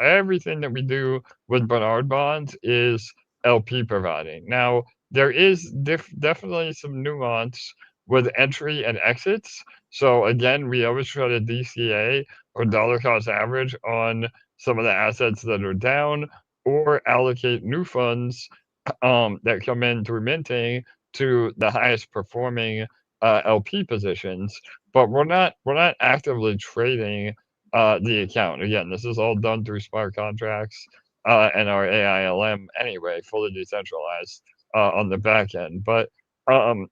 Everything that we do with Bernard bonds is LP providing. Now there is definitely some nuance with entry and exits. So again, we always try to DCA or dollar cost average on some of the assets that are down, or allocate new funds that come in through minting to the highest performing LP positions. But we're not actively trading the account. Again, this is all done through smart contracts and our AILM anyway, fully decentralized on the back end. But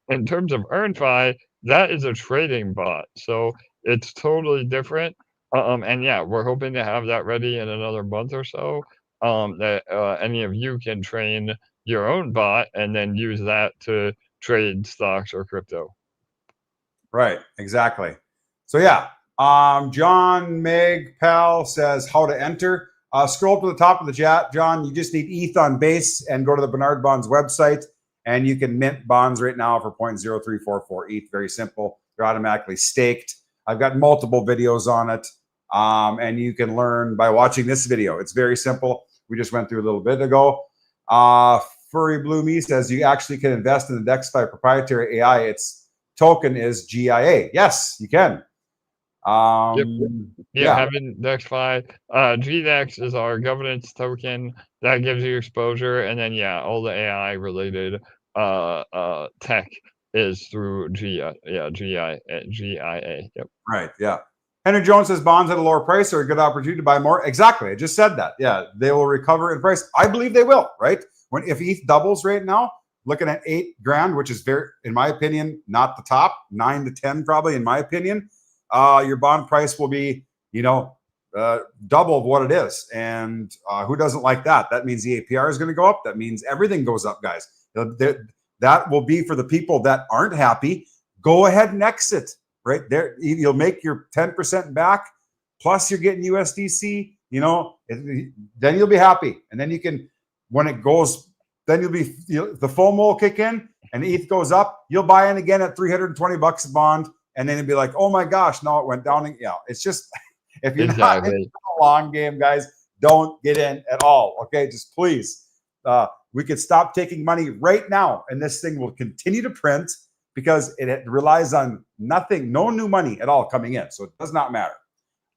in terms of EarnFi, that is a trading bot, so it's totally different. And yeah, we're hoping to have that ready in another month or so. That any of you can train your own bot and then use that to trade stocks or crypto. Right, exactly. So yeah, John Meg Pal says how to enter. Scroll to the top of the chat, John. You just need ETH on base and go to the Bernard Bonds website, and you can mint bonds right now for 0.0344 ETH. Very simple. They're automatically staked. I've got multiple videos on it, and you can learn by watching this video. It's very simple. We just went through a little bit ago. Furry Blue Me says you actually can invest in the DexFi proprietary AI. Its token is GIA. Yes, you can. Having DexFi, GDEX is our governance token that gives you exposure, and then all the AI related tech is through GIA. Yep. Right. Yeah. Henry Jones says bonds at a lower price are a good opportunity to buy more. Exactly. I just said that. Yeah, they will recover in price. I believe they will. Right. If ETH doubles right now, looking at $8,000, which is very, in my opinion, not the top, 9 to 10 probably, in my opinion. Your bond price will be, double of what it is. And who doesn't like that? That means the APR is going to go up. That means everything goes up, guys. That will be for the people that aren't happy. Go ahead and exit. Right there, you'll make your 10% back. Plus, you're getting USDC. Then you'll be happy. And then you can, when it goes, then the FOMO will kick in, and ETH goes up. You'll buy in again at $320 a bond. And then it'd be like, oh my gosh, no, it went down. Yeah, it's just, if you're not in the long game, guys, don't get in at all. Okay, just please. We could stop taking money right now, and this thing will continue to print because it relies on nothing, no new money at all coming in. So it does not matter.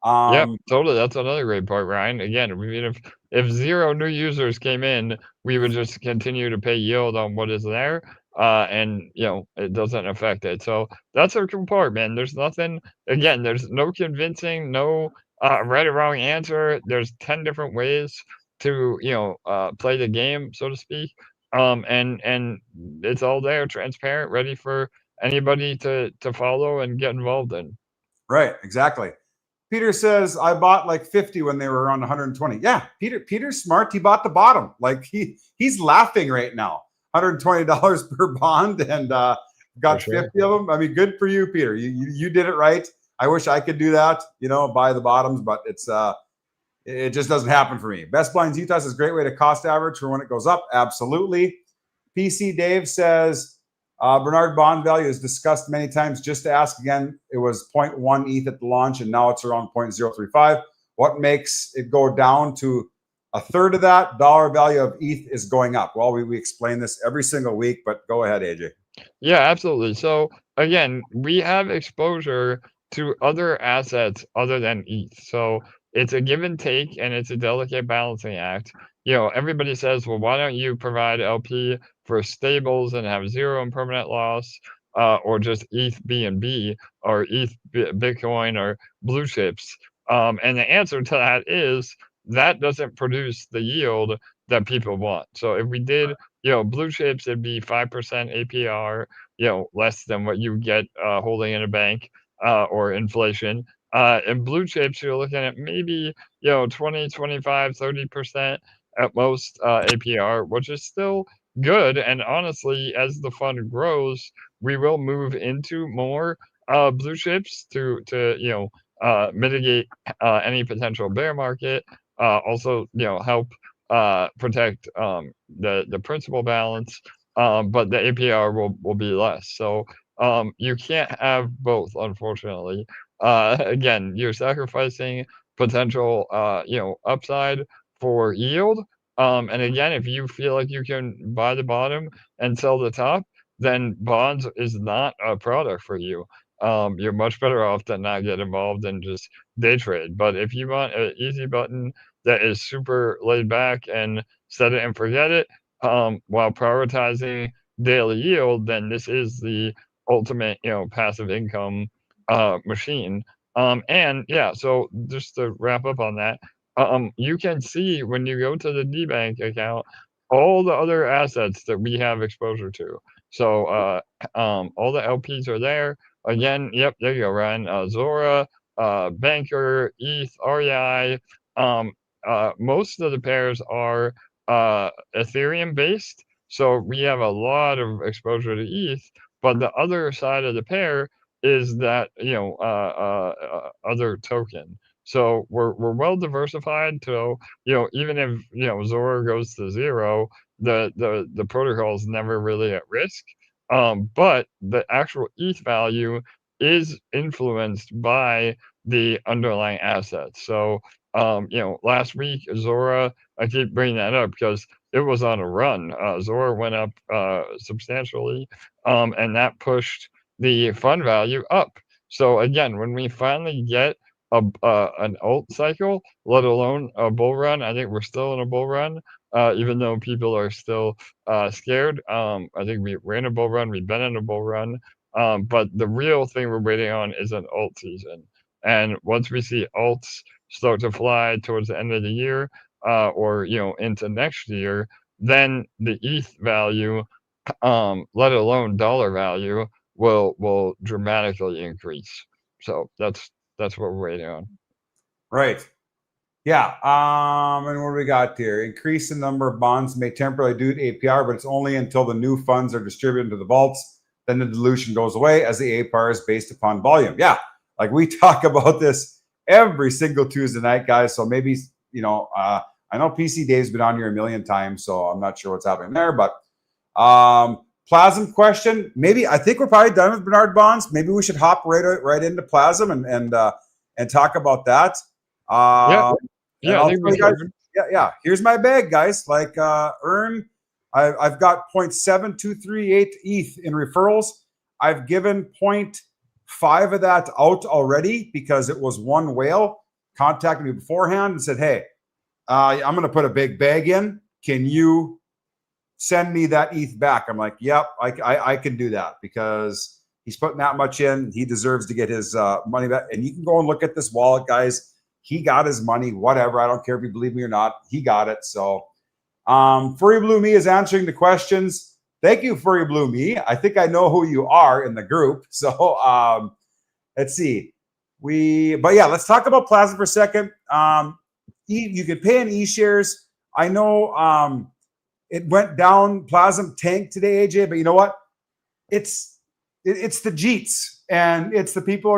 Totally. That's another great part, Ryan. Again, I mean, if zero new users came in, we would just continue to pay yield on what is there. And it doesn't affect it. So that's a cool part, man. There's nothing, again, there's no convincing, no right or wrong answer. There's 10 different ways to, play the game, so to speak. And it's all there, transparent, ready for anybody to follow and get involved in. Right, exactly. Peter says, I bought like 50 when they were around 120. Yeah, Peter's smart. He bought the bottom. Like he's laughing right now. $120 per bond, and got 50 of them. I mean, good for you, Peter. You did it right. I wish I could do that, buy the bottoms, but it just doesn't happen for me. Best Blinds Utah is a great way to cost average for when it goes up. Absolutely. PC Dave says, Bernard bond value is discussed many times. Just to ask again, it was 0.1 ETH at the launch, and now it's around 0.035. What makes it go down to a third of that? Dollar value of ETH is going up. Well, we explain this every single week, but go ahead, AJ. Yeah, absolutely. So again, we have exposure to other assets other than ETH. So it's a give and take, and it's a delicate balancing act. Everybody says, well, why don't you provide LP for stables and have zero and permanent loss, or just ETH BNB or ETH Bitcoin or blue chips? And the answer to that is that doesn't produce the yield that people want. So if we did, blue chips, it'd be 5% APR, less than what you get holding in a bank, or inflation. And blue chips, you're looking at maybe, 20, 25, 30% at most APR, which is still good. And honestly, as the fund grows, we will move into more blue chips to mitigate any potential bear market. Also, help protect the principal balance, but the APR will be less. So you can't have both, unfortunately. Again, you're sacrificing potential upside for yield. And again, if you feel like you can buy the bottom and sell the top, then bonds is not a product for you. You're much better off to not get involved and just day trade. But if you want an easy button that is super laid back and set it and forget it, while prioritizing daily yield, then this is the ultimate, passive income machine. And yeah, so just to wrap up on that, you can see when you go to the DBank account all the other assets that we have exposure to. So all the LPs are there. Again, yep, there you go, Ryan. Zora, Banker, ETH, REI. Most of the pairs are Ethereum based. So we have a lot of exposure to ETH, but the other side of the pair is that, other token. So we're well diversified. So, even if, Zora goes to zero, the protocol is never really at risk. But the actual ETH value is influenced by the underlying assets. So, last week, Zora, I keep bringing that up because it was on a run. Zora went up substantially, and that pushed the fund value up. So again, when we finally get an alt cycle, let alone a bull run, I think we're still in a bull run, even though people are still scared. I think we're in a bull run. We've been in a bull run. But the real thing we're waiting on is an alt season. And once we see alts start to fly towards the end of the year, or into next year, then the ETH value, let alone dollar value, will dramatically increase. So that's what we're waiting on. Right. Yeah. And what do we got here? Increase the number of bonds may temporarily do APR, but it's only until the new funds are distributed into the vaults. Then the dilution goes away as the APR is based upon volume. Yeah. Like we talk about this every single Tuesday night, guys. So maybe, I know PC Dave's been on here a million times, so I'm not sure what's happening there, but Plazm question. Maybe I think we're probably done with Bernard bonds. Maybe we should hop right into Plazm and talk about that. Yeah, I think we guys, yeah. Here's my bag, guys. Like Earn, I've got 0.7238 ETH in referrals. I've given 0.5 of that out already because it was one whale contacted me beforehand and said, "Hey, I'm going to put a big bag in. Can you send me that ETH back?" I'm like, "Yep, I can do that because he's putting that much in. He deserves to get his money back." And you can go and look at this wallet, guys. He got his money, whatever. I don't care if you believe me or not. He got it. So Furry Blue Me is answering the questions. Thank you, Furry Blue Me. I think I know who you are in the group. So let's see. Let's talk about Plazm for a second. You could pay in eShares. I know it went down. Plazm tanked today, AJ, but you know what? It's the Jeets, and it's the people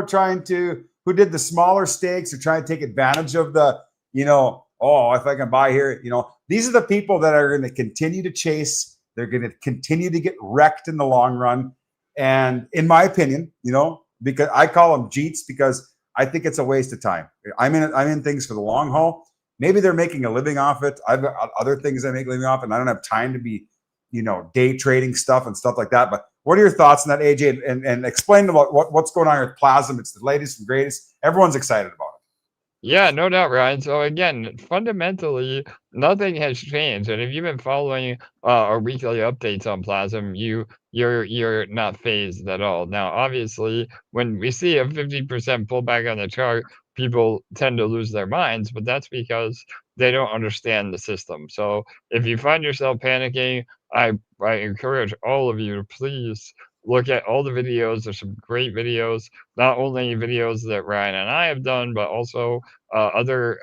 who did the smaller stakes, are trying to take advantage of the, if I can buy here, these are the people that are going to continue to chase. They're going to continue to get wrecked in the long run. And in my opinion, because I call them Jeets because I think it's a waste of time. I'm in things for the long haul. Maybe they're making a living off it. I've got other things I make a living off, and I don't have time to be day trading stuff and stuff like that. But what are your thoughts on that, AJ? And explain about what's going on with Plazm. It's the latest and greatest. Everyone's excited about it. Yeah, no doubt, Ryan. So again, fundamentally, nothing has changed. And if you've been following our weekly updates on Plazm, you're not phased at all. Now, obviously, when we see a 50% pullback on the chart, people tend to lose their minds, but that's because they don't understand the system. So if you find yourself panicking, I encourage all of you to please look at all the videos. There's some great videos, not only videos that Ryan and I have done, but also other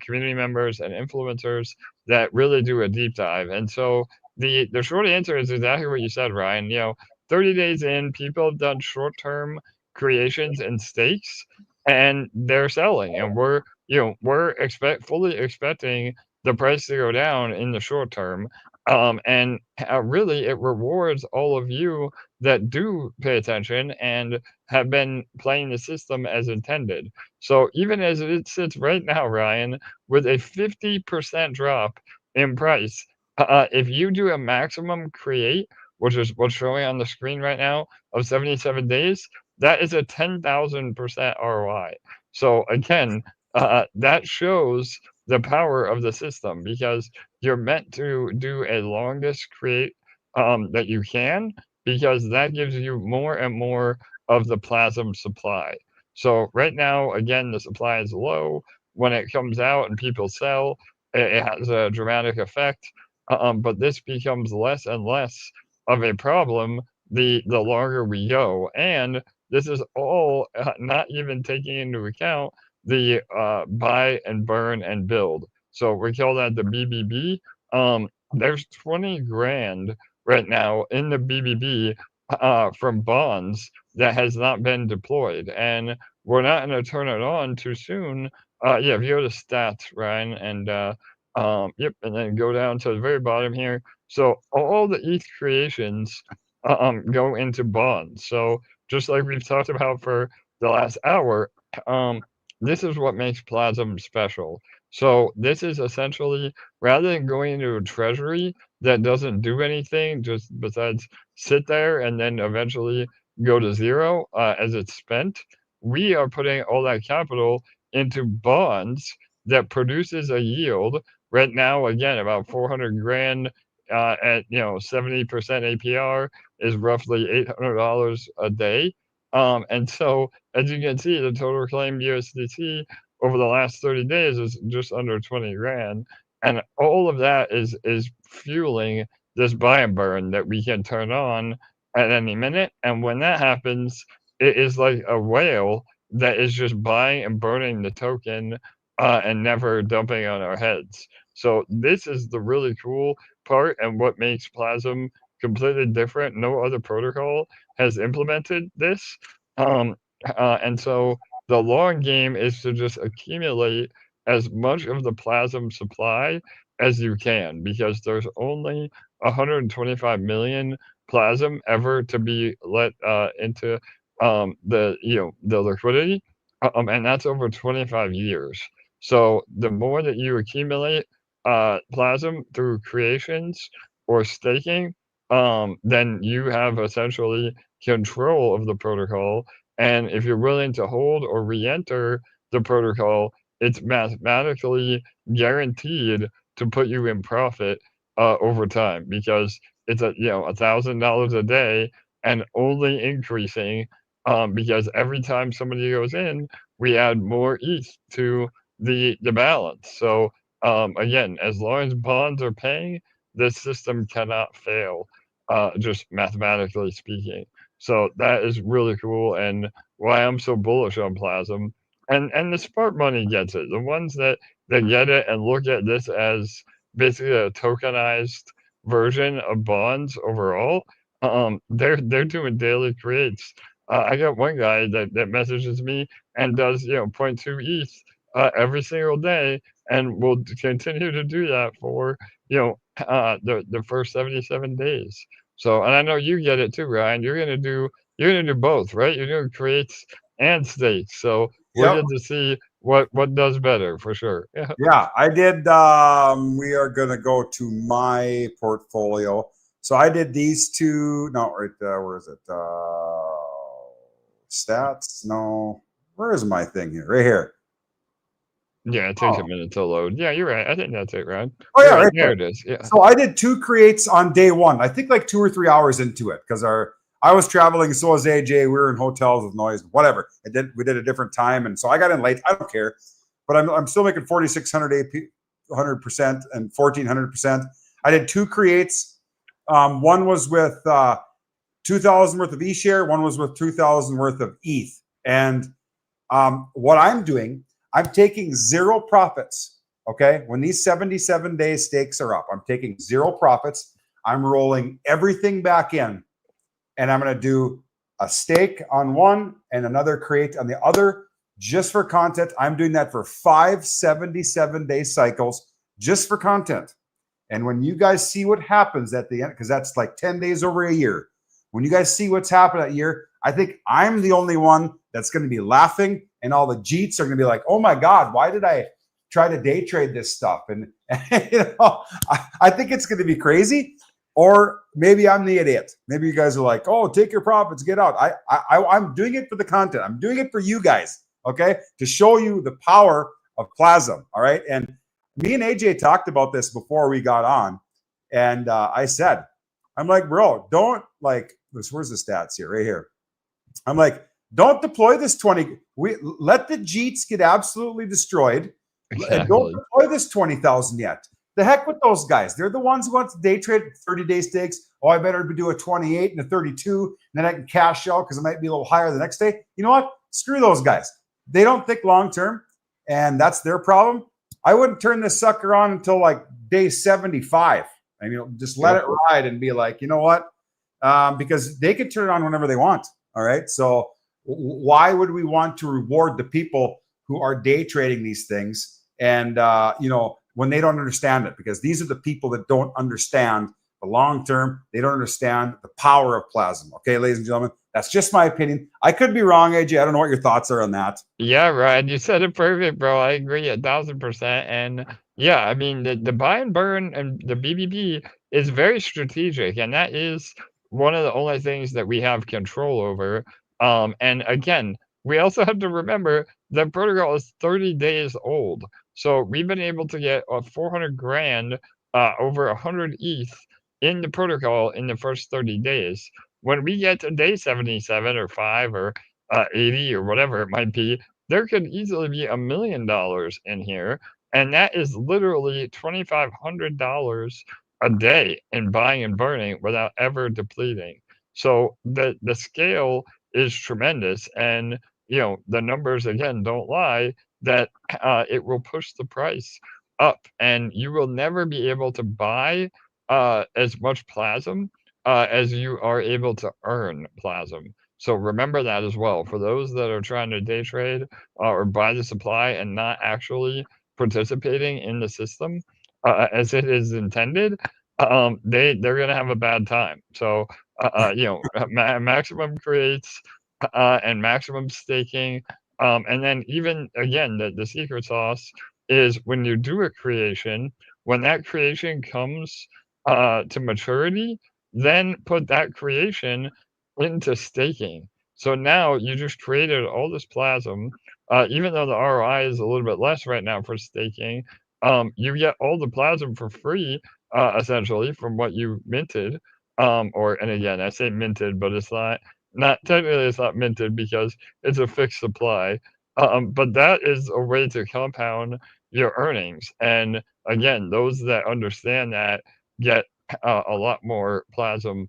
community members and influencers that really do a deep dive. And so the short answer is exactly what you said, Ryan. 30 days in, people have done short-term creations and stakes, and they're selling, and we're fully expecting the price to go down in the short term. And really, it rewards all of you that do pay attention and have been playing the system as intended. So even as it sits right now, Ryan, with a 50% drop in price, if you do a maximum create, which is what's showing on the screen right now, of 77 days, that is a 10,000% ROI. So again, that shows the power of the system, because you're meant to do a longest create that you can, because that gives you more and more of the Plazm supply. So right now, again, the supply is low. When it comes out and people sell, it has a dramatic effect. But this becomes less and less of a problem the longer we go. And this is all not even taking into account the buy and burn and build. So we call that the BBB. There's 20 grand right now in the BBB from bonds that has not been deployed, and we're not going to turn it on too soon. Yeah, if you go to stats, Ryan, and yep, and then go down to the very bottom here. So all the ETH creations go into bonds. So just like we've talked about for the last hour, this is what makes Plazm special. So this is essentially, rather than going into a treasury that doesn't do anything just besides sit there and then eventually go to zero as it's spent, we are putting all that capital into bonds that produces a yield. Right now, again, about 400 grand at 70% APR is roughly $800 a day. And so, as you can see, the total claimed USDT over the last 30 days is just under 20 grand. And all of that is fueling this buy and burn that we can turn on at any minute. And when that happens, it is like a whale that is just buying and burning the token and never dumping on our heads. So this is the really cool part, and what makes Plazm completely different. No other protocol has implemented this. And so the long game is to just accumulate as much of the Plazm supply as you can, because there's only 125 million Plazm ever to be let into the liquidity, and that's over 25 years. So the more that you accumulate Plazm through creations or staking, then you have essentially control of the protocol. And if you're willing to hold or re-enter the protocol, it's mathematically guaranteed to put you in profit over time, because it's $1,000 a day and only increasing, because every time somebody goes in, we add more ETH to the balance. So again, as long as bonds are paying, this system cannot fail, just mathematically speaking. So that is really cool, and why I'm so bullish on Plazm. And the smart money gets it. The ones that get it and look at this as basically a tokenized version of bonds overall, they're doing daily creates. I got one guy that messages me and does 0.2 ETH every single day, and will continue to do that for the first 77 days. So, and I know you get it too, Ryan. You're gonna do both, right? You're doing creates and stakes. So we'll Yep. get to see what does better for sure. Yeah, I did. We are going to go to my portfolio. So I did these two. No, right where is it? Stats. No, where is my thing here? Right here. Yeah, it takes a minute to load. Yeah, you're right. I think that's it, Ryan. Oh You're yeah, right. right There there. it is. Yeah. So I did 2 creates on day 1. I think like 2 or 3 hours into it because I was traveling, so was AJ. We were in hotels with noise, whatever. We did a different time, and so I got in late. I don't care, but I'm still making 4,600 AP, 100% and 1,400%. I did 2 creates. One was with 2,000 worth of ESHARE. One was with 2,000 worth of ETH. And what I'm doing, I'm taking 0 profits. Okay, when these 77-day stakes are up, I'm taking 0 profits. I'm rolling everything back in, and I'm going to do a stake on one and another create on the other just for content. I'm doing that for 5 77-day cycles just for content. And when you guys see what happens at the end, because that's like 10 days over a year, when you guys see what's happened that year, I think I'm the only one that's going to be laughing, and all the Jeets are going to be like, oh my God, why did I try to day trade this stuff? And I think it's going to be crazy. Or maybe I'm the idiot. Maybe you guys are like, oh, take your profits, get out. I'm doing it for the content. I'm doing it for you guys, okay? To show you the power of Plazm, all right? And me and AJ talked about this before we got on. And I said, I'm like, bro, don't like, where's the stats here? Right here. I'm like, don't deploy this 20. Let the Jeets get absolutely destroyed. Exactly. And don't deploy this 20,000 yet. The heck with those guys. They're the ones who want to day trade 30-day stakes. Oh, I better do a 28 and a 32, and then I can cash out because it might be a little higher the next day. You know what? Screw those guys. They don't think long term, and that's their problem. I wouldn't turn this sucker on until like day 75, and just let it ride and be like, you know what? Because they could turn it on whenever they want. All right. So why would we want to reward the people who are day trading these things and when they don't understand it? Because these are the people that don't understand the long term. They don't understand the power of Plazm. Okay, ladies and gentlemen, that's just my opinion. I could be wrong, AJ. I don't know what your thoughts are on that. Yeah, Ryan, you said it perfect, bro. I agree 1,000%. And yeah, I mean, the buy and burn and the BBB is very strategic, and that is one of the only things that we have control over. And again, we also have to remember that protocol is 30 days old. So we've been able to get 400 grand, over 100 ETH in the protocol in the first 30 days. When we get to day 77 or 5 or 80 or whatever it might be, there could easily be $1 million in here. And that is literally $2,500 a day in buying and burning without ever depleting. So the scale is tremendous. And, the numbers, again, don't lie, that it will push the price up. And you will never be able to buy as much Plazm as you are able to earn Plazm. So remember that as well. For those that are trying to day trade or buy the supply and not actually participating in the system as it is intended, they're gonna have a bad time. So maximum creates and maximum staking, and then even again the secret sauce is when you do a creation, when that creation comes to maturity, then put that creation into staking. So now you just created all this Plazm, even though the ROI is a little bit less right now for staking, you get all the Plazm for free, essentially from what you minted. And again, I say minted, but not technically it's not minted because it's a fixed supply. But that is a way to compound your earnings. And again, those that understand that get a lot more Plazm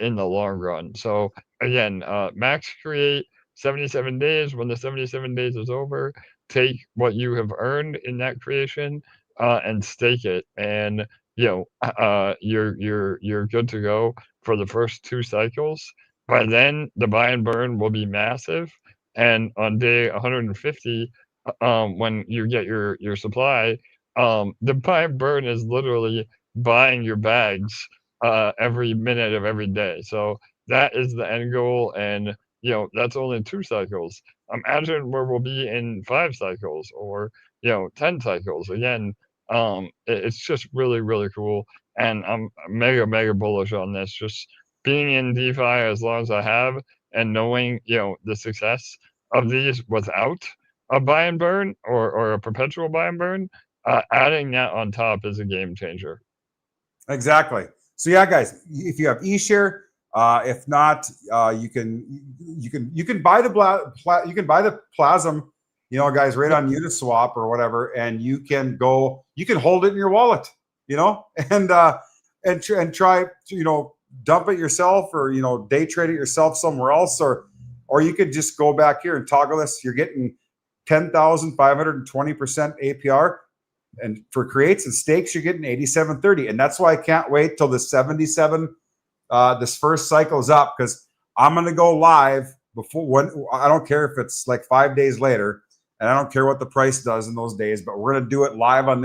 in the long run. So again, max create 77 days. When the 77 days is over, take what you have earned in that creation and stake it, and you're good to go for the first 2 cycles. By then, the buy and burn will be massive, and on day 150, when you get your supply, the buy and burn is literally buying your bags every minute of every day. So that is the end goal, and that's only 2 cycles. Imagine where we'll be in 5 cycles or 10 cycles. Again, It's just really, really cool. And I'm mega bullish on this. Just being in DeFi as long as I have and knowing, the success of these without a buy and burn or a perpetual buy and burn, adding that on top is a game changer. Exactly. So yeah, guys, if you have ESHARE, if not, you can buy the Plazm, guys, right on Uniswap or whatever, and you can hold it in your wallet, and try to, dump it yourself, or day trade it yourself somewhere else, or you could just go back here and toggle this. You're getting 10,520% APR. And for creates and stakes, you're getting 87.30. And that's why I can't wait till the 77, this first cycle is up, because I'm going to go live I don't care if it's like 5 days later, and I don't care what the price does in those days, but we're going to do it live on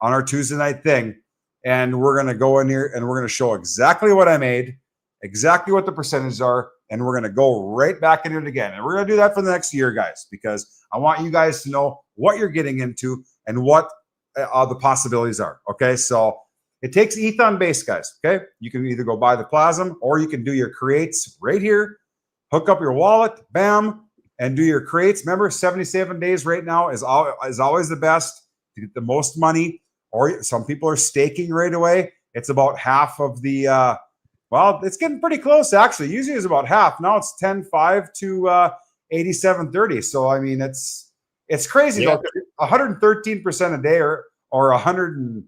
our Tuesday night thing. And we're going to go in here and we're going to show exactly what I made, exactly what the percentages are. And we're going to go right back into it again. And we're going to do that for the next year, guys, because I want you guys to know what you're getting into and what the possibilities are. Okay, so it takes ETH on base, guys. Okay, you can either go buy the Plazm, or you can do your creates right here, hook up your wallet, bam, and do your creates. Remember, 77 days right now is always the best to get the most money. Or some people are staking right away. It's about half of the well, it's getting pretty close, actually. Usually it's about half. Now it's 10.5 to 87.30. So I mean, it's crazy. Yeah. Though. 113% a day, or 100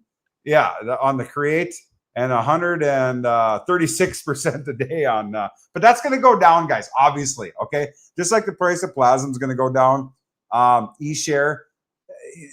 on the create, and 136% a day on. But that's going to go down, guys. Obviously, okay. Just like the price of Plazm is going to go down. ESHARE.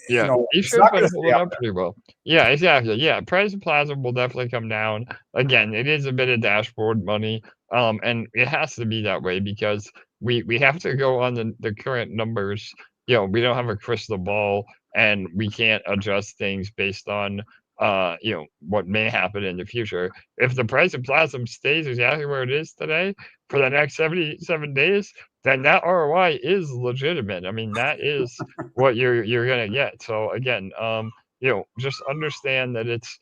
Yeah, ESHARE's been holding up pretty well. Yeah, exactly. Yeah, price of Plazm will definitely come down. Again, it is a bit of dashboard money, and it has to be that way because we have to go on the current numbers. We don't have a crystal ball, and we can't adjust things based on what may happen in the future. If the price of Plazm stays exactly where it is today for the next 77 days, then that ROI is legitimate. I mean, that is what you're gonna get. So again, just understand that it's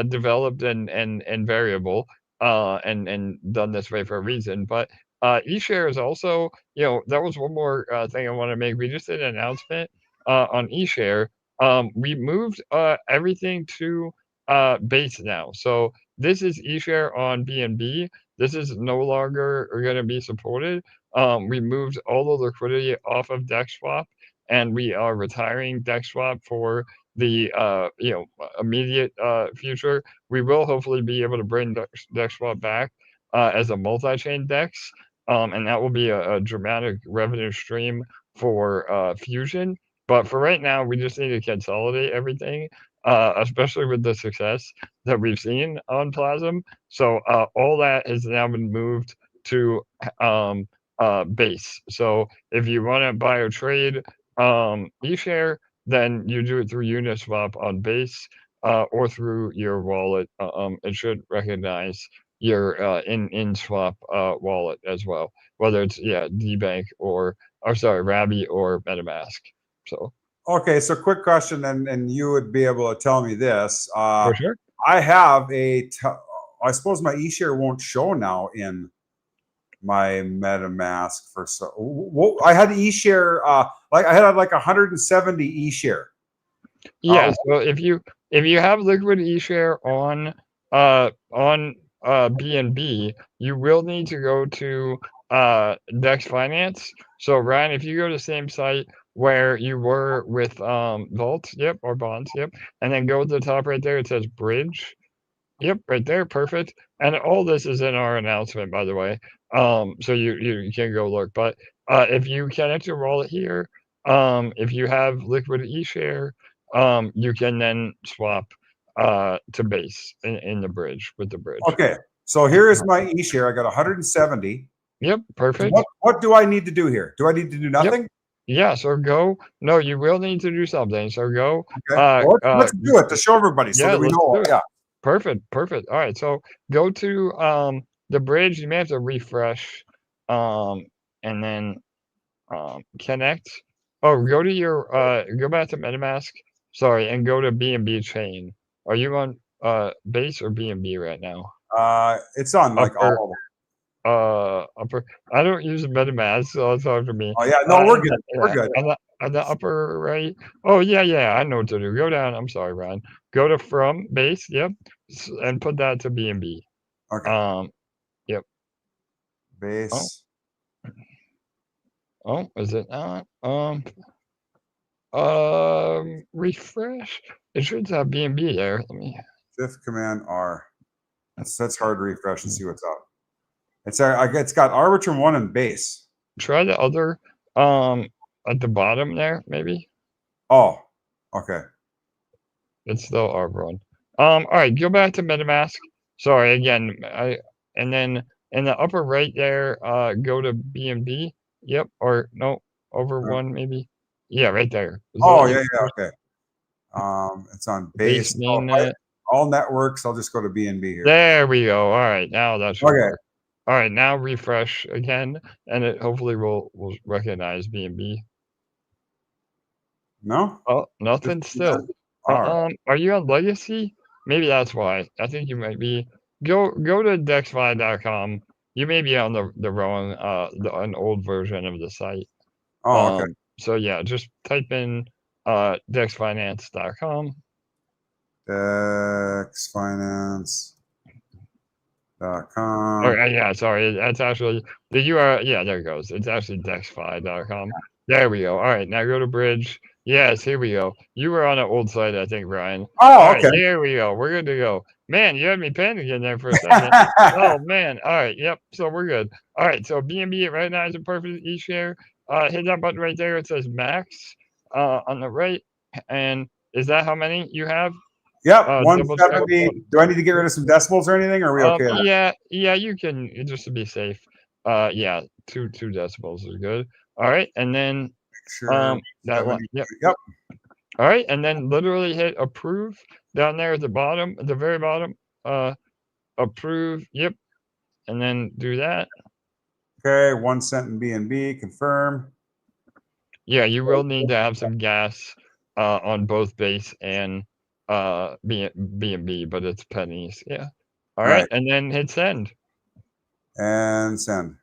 developed and variable, and done this way for a reason. But ESHARE is also, that was one more thing I want to make. We just did an announcement on ESHARE. We moved everything to base now. So this is ESHARE on BNB. This is no longer going to be supported. We moved all the liquidity off of DexSwap, and we are retiring DexSwap for the immediate future. We will hopefully be able to bring DexSwap back as a multi-chain DEX, and that will be a dramatic revenue stream for Fusion. But for right now, we just need to consolidate everything, especially with the success that we've seen on Plazm. So all that has now been moved to base. So if you want to buy or trade eShare, then you do it through Uniswap on base, or through your wallet. It should recognize your in swap wallet as well, whether it's DBank or sorry, Rabby or MetaMask. So okay, so quick question, and you would be able to tell me this. for sure. I have I suppose my eShare won't show now in my MetaMask for I had eShare like I had like 170 eShare. Yeah, so if you have liquid eShare on BNB, you will need to go to Dex Finance. So Ryan, if you go to the same site where you were with Vault, or Bonds, and then go to the top right there, it says Bridge. Yep, right there, perfect. And all this is in our announcement, by the way. So you can go look. But if you connect your wallet here, if you have liquid eShare, you can then swap to base in the bridge with the bridge. Okay, so here is my eShare. I got 170. Yep, perfect. What do I need to do here? Do I need to do nothing? Yep. Yeah, so go. No, you will need to do something. So go. Okay. Let's do it to show everybody so that we know. Yeah. Perfect. All right, so go to the bridge. You may have to refresh, and then connect. Oh, go to your go back to MetaMask Sorry, and go to BNB chain. Are you on base or BNB right now? It's on like Upper, all of them. upper. I don't use MetaMask, so it's hard for me. Oh yeah, no, we're good. We're Yeah, good. on the upper right. Oh yeah, I know what to do. Go down. I'm sorry, Ryan. Go to from base. Yep, and put that to BNB. Okay. Yep. Base. Oh, is it not? Refresh. It should have BNB there. Let me. Fifth command R. That's hard to refresh and see what's up. It's got Arbitrum 1 and base. Try the other at the bottom there, maybe. Oh, okay. It's still Arbitrum. All right, go back to MetaMask. Sorry again. And then in the upper right there, go to BNB. Yep, or no, over one maybe. Yeah, right there. Oh yeah, okay. It's on base. Mainnet. All networks. I'll just go to BNB here. There we go. All right, now that should Okay. work. All right, now refresh again, and it hopefully will recognize BNB. No. Oh, nothing still. Right. Are you on legacy? Maybe that's why. I think you might be. Go to DexFi.com. You may be on the wrong an old version of the site. Oh, okay. So yeah, just type in DexFinance.com. DexFinance.com. Oh yeah, sorry. That's actually the URL. Yeah, there it goes. It's actually DexFi.com. There we go. All right, now go to Bridge. Yes, here we go. You were on an old site, I think, Ryan. Oh, okay. Here we go. We're good to go. Man, you had me panicking there for a second. Oh man. All right. Yep. So we're good. All right. So BNB right now is a perfect ESHARE. Hit that button right there. It says max on the right. And is that how many you have? Yep, 170. Do I need to get rid of some decimals or anything? Or are we okay? Yeah, you can, just to be safe. Yeah, two decibels is good. All right, and then that one. Yep. All right, and then literally hit approve down there at the bottom, at the very bottom. Approve. Yep, and then do that. Okay, 1 cent in BNB. Confirm. Yeah, you will need to have some gas on both base and BNB, but it's pennies. Yeah. All right, and then hit send. And send.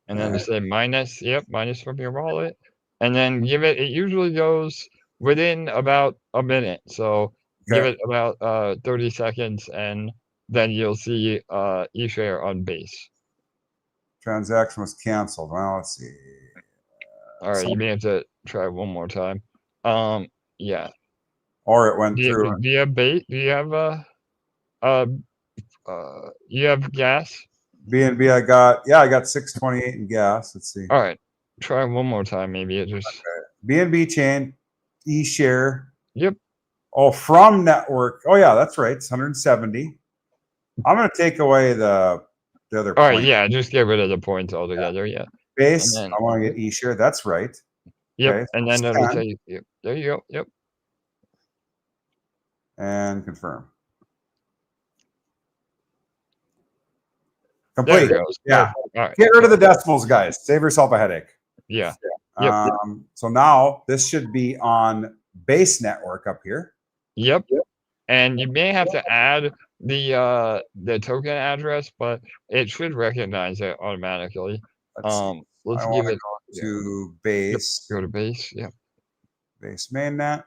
And then say minus. Yep, minus from your wallet. And then give it. It usually goes within about a minute. So give it about 30 seconds, and then you'll see ESHARE on base. Transaction was canceled. Well, let's see. All right, you may have to try one more time. Yeah. Or it went through. Do you have bait? Do you have you have gas? BNB, I got 628 in gas. Let's see. All right, try one more time. Maybe it just BNB chain, ESHARE. Yep. Oh, from network. Oh yeah, that's right. It's 170. I'm gonna take away the other. All right, yeah, just get rid of the points altogether. Yeah. Base. I want to get ESHARE. That's right. Yep. Okay, and then it'll tell you. Yep. There you go. Yep. And confirm. Complete. Yeah. Right. Get rid of the decimals, guys. Save yourself a headache. Yeah. Yep. So now this should be on base network up here. Yep. And you may have to add the token address, but it should recognize it automatically. Let's give it to base. Go to base. Yep. Base mainnet.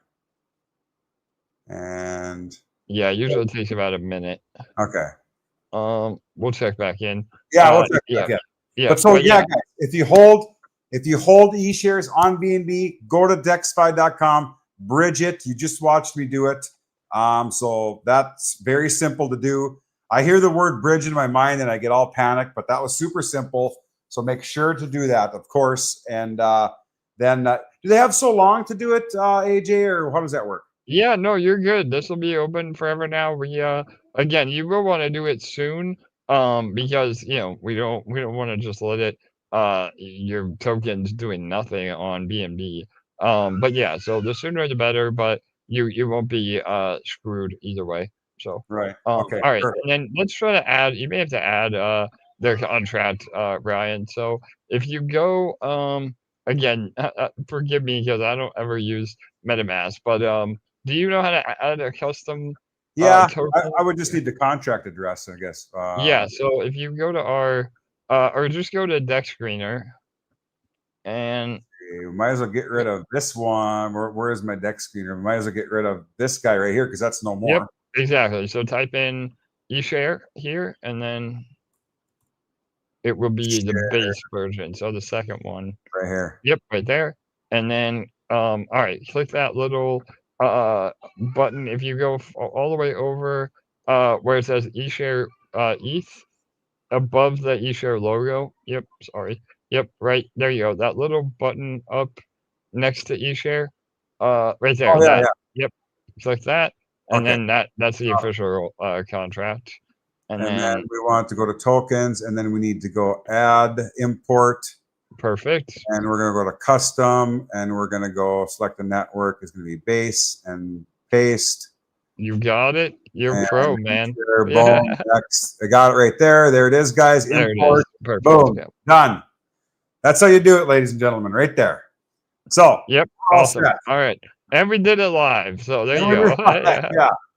And yeah, usually it takes about a minute. Okay. We'll check back in. Yeah, we'll check back in. Yeah. But so guys, if you hold eShares on BNB, go to DexFi.com, bridge it. You just watched me do it. So that's very simple to do. I hear the word bridge in my mind and I get all panicked, but that was super simple. So make sure to do that, of course. And then do they have so long to do it, AJ, or how does that work? Yeah, no, you're good. This will be open forever now. We again, you will want to do it soon, because we don't want to just let it your tokens doing nothing on BNB. But yeah, so the sooner the better, but you won't be screwed either way. So right. Okay. All right. Perfect. And then let's try to add. You may have to add their contract, Ryan. So if you go again, forgive me because I don't ever use MetaMask. But do you know how to add a custom token? I would just need the contract address, I guess. Yeah, so if you go to our or just go to Dex Screener and we might as well get rid of this one. Where is my Dex Screener? We might as well get rid of this guy right here because that's no more. yep, exactly. So type in ESHARE here, and then it will be the base version. So the second one right here. Yep, right there. And then all right, click that little button. If you go all the way over where it says eShare ETH above the eShare logo. Yep, sorry. Yep, right there you go. That little button up next to eShare. Right there. Oh, yeah, Yep. Click that. And then that's the official contract. And then we want to go to tokens, and then we need to go add import. Perfect. And we're going to go to custom, and we're going to go select the network. It's going to be base and paste. You got it. You're pro, man. Boom. I got it right there. There it is, guys. There import. It is. Perfect. Boom. Yep. Done. That's how you do it, ladies and gentlemen, right there. So. Yep. Awesome. All right. And we did it live. So there you go.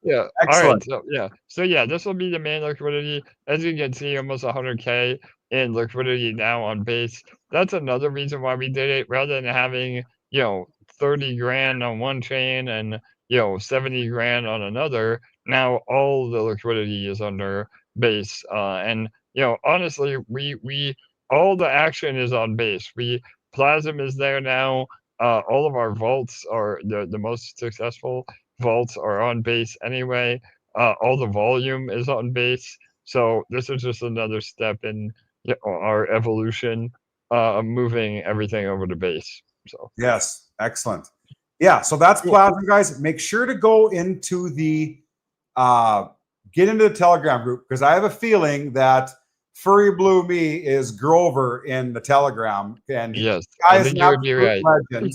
Yeah. Excellent. All right. So yeah, this will be the main liquidity. As you can see, almost 100K in liquidity now on base. That's another reason why we did it, rather than having 30 grand on one chain and 70 grand on another. Now all the liquidity is under base, and honestly, we all the action is on base. Plazm is there now. All of our vaults are the most successful vaults are on base anyway. All the volume is on base. So this is just another step in our evolution, moving everything over to base. So yes, excellent. Yeah, so that's Plazm, guys. Make sure to go into the get into the Telegram group, because I have a feeling that Furry Blue Me is Grover in the Telegram, and yes, guy is an absolute legend.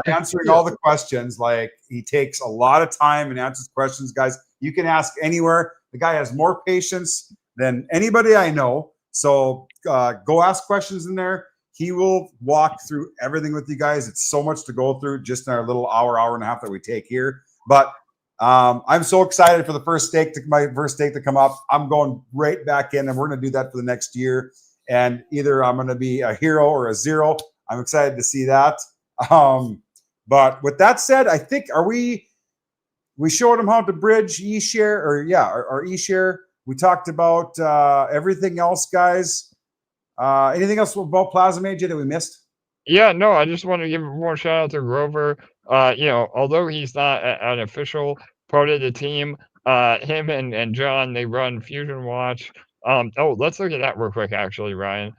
Answering all the questions. Like, he takes a lot of time and answers questions, guys. You can ask anywhere. The guy has more patience than anybody I know. So go ask questions in there. He will walk through everything with you guys. It's so much to go through just in our little hour and a half that we take here. But I'm so excited for my first stake to come up. I'm going right back in, and we're going to do that for the next year. And either I'm going to be a hero or a zero. I'm excited to see that. But with that said, I think we showed them how to bridge ESHARE, or ESHARE. We talked about everything else, guys. Anything else about Plazm, AJ, that we missed? Yeah, no, I just want to give more shout out to Grover. Although he's not an official part of the team, him and John, they run Fusion Watch. Let's look at that real quick, actually, Ryan.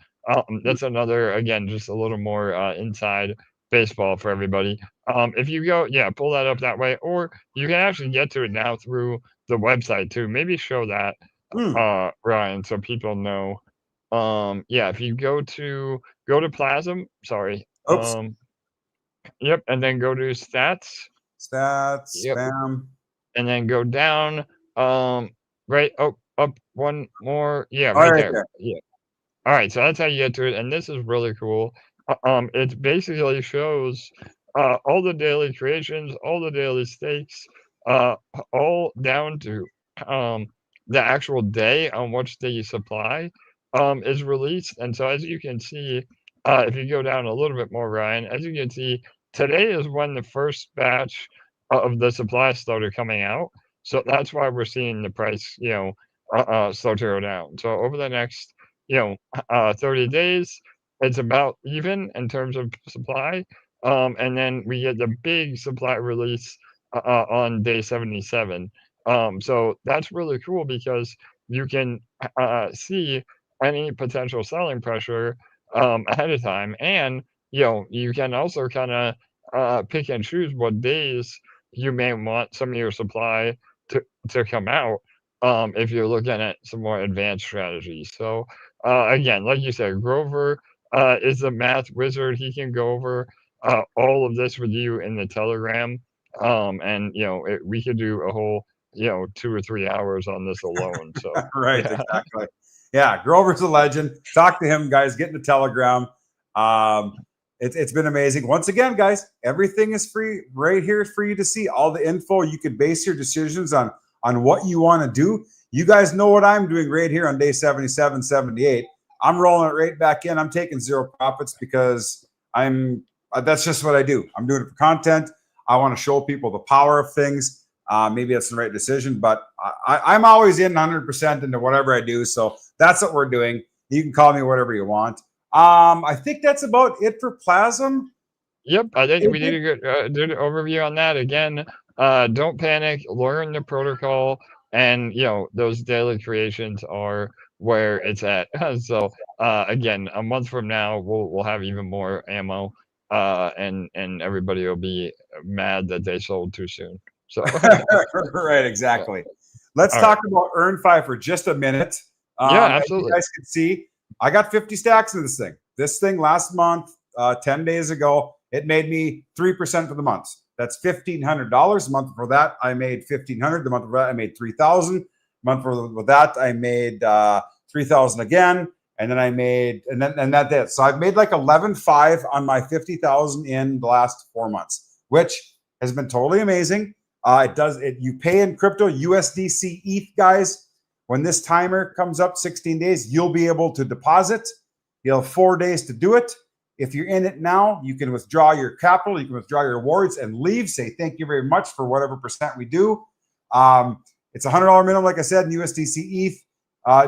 That's another, again, just a little more inside baseball for everybody. If you go, pull that up that way, or you can actually get to it now through the website too. Maybe show that, Ryan, so people know. If you go to Plazm, sorry. Oops. Yep, and then go to stats. Yep. Spam. And then go down, right, up one more. Yeah, right there. Yeah. All right, so that's how you get to it, and this is really cool. It basically shows all the daily creations, all the daily stakes, all down to the actual day on which the supply is released. And so as you can see, if you go down a little bit more, Ryan, as you can see, today is when the first batch of the supply started coming out. So that's why we're seeing the price, start to go down. So over the next, 30 days, it's about even in terms of supply. And then we get the big supply release on day 77. So that's really cool, because you can see any potential selling pressure ahead of time. And, you can also kind of pick and choose what days you may want some of your supply to come out, if you're looking at some more advanced strategies. So again, like you said, Grover is a math wizard. He can go over all of this with you in the Telegram. And we could do a whole 2 or 3 hours on this alone. So right, exactly. Yeah, Grover's a legend. Talk to him, guys. Get in the Telegram. It's been amazing. Once again, guys, everything is free right here for you to see. All the info. You can base your decisions on what you want to do. You guys know what I'm doing right here on day 77, 78. I'm rolling it right back in. I'm taking zero profits because that's just what I do. I'm doing it for content. I want to show people the power of things. Maybe that's the right decision, but I'm always in 100% into whatever I do. So that's what we're doing. You can call me whatever you want. I think that's about it for Plazm. Yep, I think we did a good overview on that. Again, don't panic, learn the protocol, and those daily creations are where it's at. So again, a month from now, we'll have even more ammo, and everybody will be mad that they sold too soon. So right, exactly. Let's talk about EarnFi for just a minute. Yeah, absolutely. As you guys can see, I got 50 stacks in this thing. This thing last month, 10 days ago, it made me 3% for the month. That's $1,500. The month before that, I made $1,500. The month before that, I made $3,000. The month before that, I made $3,000 again. And then I made, and that did. So I've made like 11.5 on my 50,000 in the last 4 months, which has been totally amazing. You pay in crypto, USDC, ETH, guys. When this timer comes up, 16 days, you'll be able to deposit. You'll have 4 days to do it. If you're in it now, you can withdraw your capital, you can withdraw your rewards and leave. Say thank you very much for whatever percent we do. It's a $100 minimum, like I said, in USDC, ETH.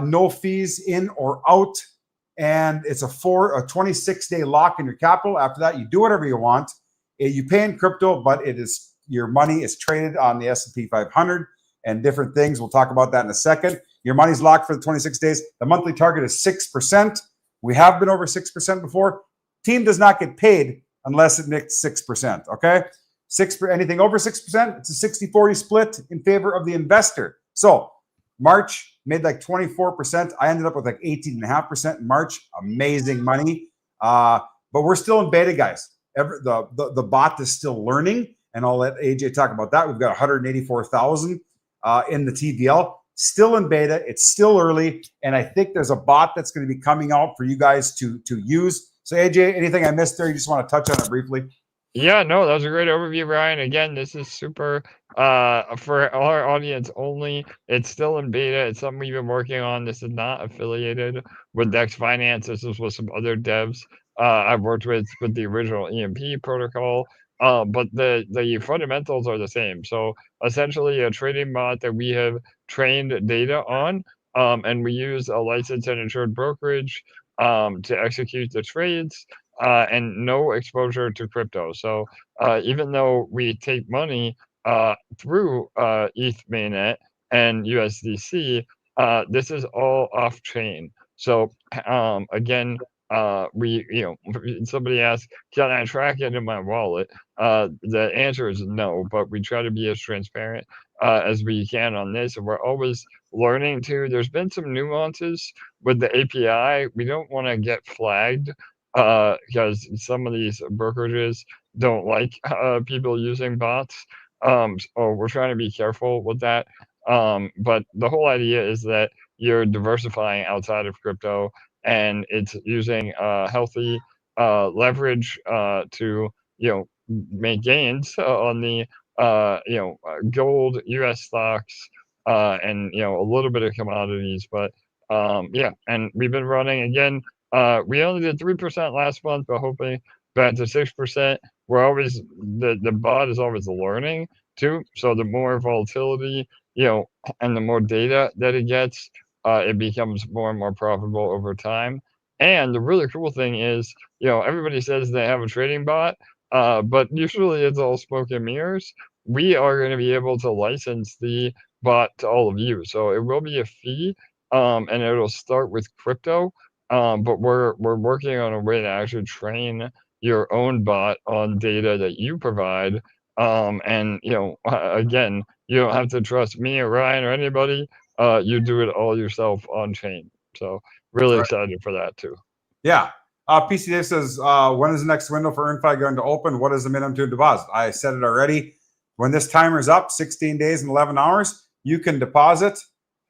No fees in or out. And it's a 26-day lock in your capital. After that, you do whatever you want. You pay in crypto, but your money is traded on the S&P 500 and different things. We'll talk about that in a second. Your money's locked for the 26 days. The monthly target is 6%. We have been over 6% before. Team does not get paid unless it makes 6%, okay? Anything over 6%, it's a 60-40 split in favor of the investor. So March made like 24%. I ended up with like 18.5% in March. Amazing money. But we're still in beta, guys. The bot is still learning, and I'll let AJ talk about that. We've got 184,000 in the TVL. Still in beta. It's still early, and I think there's a bot that's going to be coming out for you guys to use. So AJ, anything I missed there? You just want to touch on it briefly? Yeah, no, that was a great overview, Ryan. Again, this is super for our audience only. It's still in beta. It's something we've been working on. This is not affiliated with Dex Finance. This is with some other devs I've worked with the original EMP protocol. But the fundamentals are the same. So essentially a trading bot that we have trained data on, and we use a licensed and insured brokerage to execute the trades. And no exposure to crypto. So even though we take money through ETH mainnet and USDC, this is all off chain. So again, somebody asked, can I track it in my wallet? The answer is no, but we try to be as transparent as we can on this, and we're always learning too. There's been some nuances with the API. We don't want to get flagged because some of these brokerages don't like people using bots. So we're trying to be careful with that. But the whole idea is that you're diversifying outside of crypto, and it's using healthy leverage to make gains on the gold, U.S. stocks, and a little bit of commodities. But yeah, and we've been running again. We only did 3% last month, but hoping back to 6%. We're always the bot is always learning too. So the more volatility, and the more data that it gets, it becomes more and more profitable over time. And the really cool thing is, everybody says they have a trading bot, but usually it's all smoke and mirrors. We are going to be able to license the bot to all of you. So it will be a fee, and it'll start with crypto. But we're working on a way to actually train your own bot on data that you provide. And again, you don't have to trust me or Ryan or anybody. You do it all yourself on chain. So really excited for that too. Yeah. PCA says, when is the next window for EarnFi going to open? What is the minimum to deposit? I said it already. When this timer is up, 16 days and 11 hours, you can deposit,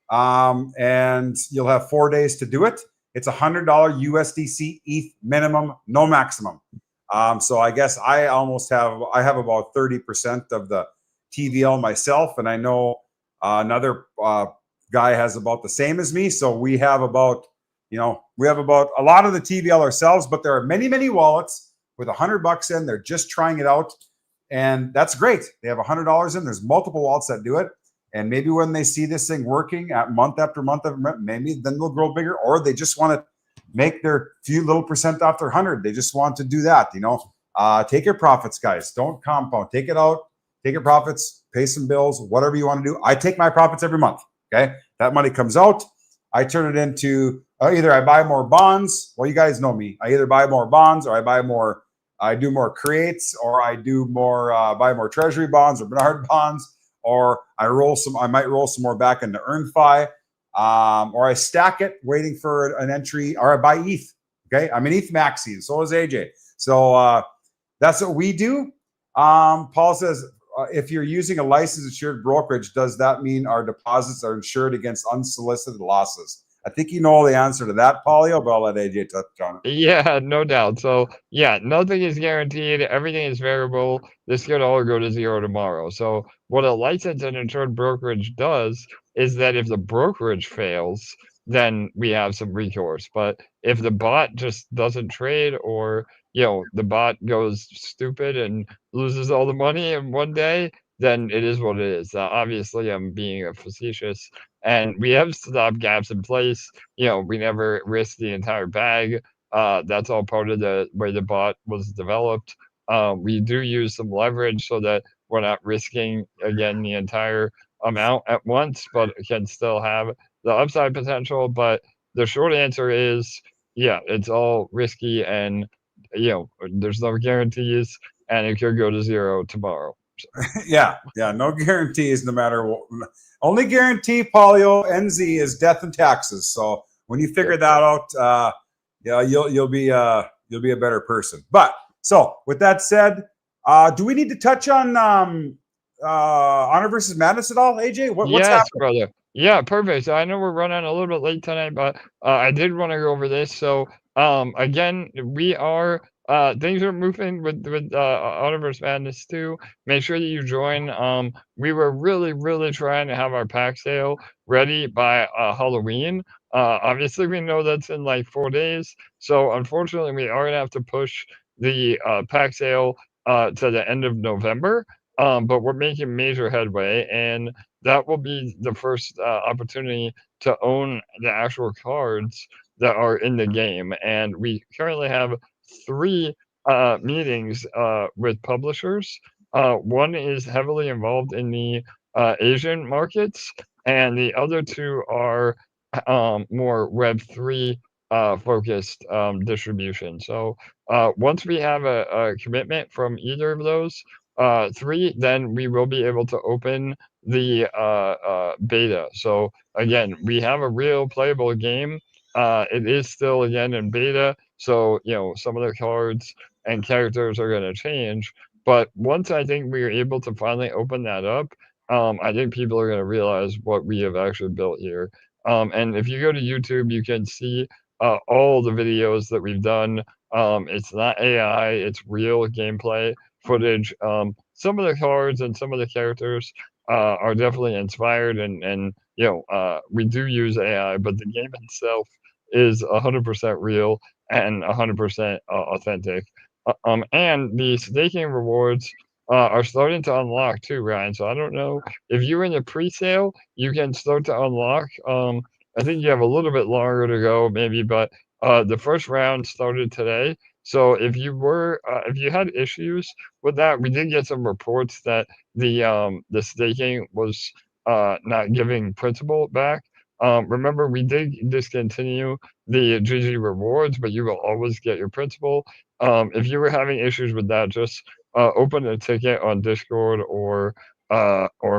and you'll have 4 days to do it. It's $100 USDC ETH minimum, no maximum. So I guess I have about 30% of the TVL myself, and I know another guy has about the same as me. So we have about a lot of the TVL ourselves, but there are many wallets with $100 in. They're just trying it out, and that's great. They have $100 in. There's multiple wallets that do it, and maybe when they see this thing working at month after month, maybe then they'll grow bigger, or they just want to make their few little percent off their 100. They just want to do that. Take your profits, guys. Don't compound. Take it out. Take your profits. Pay some bills. Whatever you want to do. I take my profits every month. Okay, that money comes out. I turn it into either I buy more bonds. Well, you guys know me. I either buy more bonds, or I do more creates, or I do more buy more treasury bonds or Bernard bonds, or I might roll some more back into EarnFi, or I stack it waiting for an entry, or I buy ETH. Okay, I'm an ETH maxi, and so is AJ. So that's what we do. Paul says, if you're using a licensed insured brokerage, does that mean our deposits are insured against unsolicited losses? I think you know the answer to that, Paulio, but I'll let AJ touch on it. Yeah, no doubt. So yeah, nothing is guaranteed. Everything is variable. This could all go to zero tomorrow. So what a licensed and insured brokerage does is that if the brokerage fails, then we have some recourse. But if the bot just doesn't trade, or the bot goes stupid and loses all the money in one day, then it is what it is. Obviously, I'm being facetious, and we have stop gaps in place. We never risk the entire bag. That's all part of the way the bot was developed. We do use some leverage so that we're not risking, again, the entire amount at once, but can still have the upside potential. But the short answer is, yeah, it's all risky, and there's no guarantees, and it could go to zero tomorrow. Yeah, no guarantees, no matter what. Only guarantee, Paulio, NZ, is death and taxes. So when you figure that out, you'll be a better person. But so with that said, do we need to touch on Honor versus Madness at all, AJ? What's Yes, happening? brother. Yeah, perfect. So I know we're running a little bit late tonight, but I did want to go over this. So again, we are things are moving with Universe Madness 2. Make sure that you join. We were really trying to have our pack sale ready by Halloween. Obviously, we know that's in like 4 days. So unfortunately, we are gonna have to push the pack sale to the end of November. But we're making major headway, and that will be the first opportunity to own the actual cards that are in the game. And we currently have 3 meetings with publishers. One is heavily involved in the Asian markets, and the other 2 are more Web3 focused distribution. So once we have a commitment from either of those 3, then we will be able to open the beta. So again, we have a real playable game. It is still again in beta, so some of the cards and characters are going to change. But once I think we are able to finally open that up, I think people are going to realize what we have actually built here. And if you go to YouTube, you can see all the videos that we've done. It's not AI; it's real gameplay footage. Some of the cards and some of the characters are definitely inspired, and we do use AI, but the game itself is 100% real and 100% authentic. And the staking rewards are starting to unlock too, Ryan. So I don't know if you're in the pre-sale, you can start to unlock. I think you have a little bit longer to go, maybe, but the first round started today. So if you had issues with that, we did get some reports that the staking was not giving principal back. Remember, we did discontinue the GG rewards, but you will always get your principal. If you were having issues with that, just open a ticket on Discord, or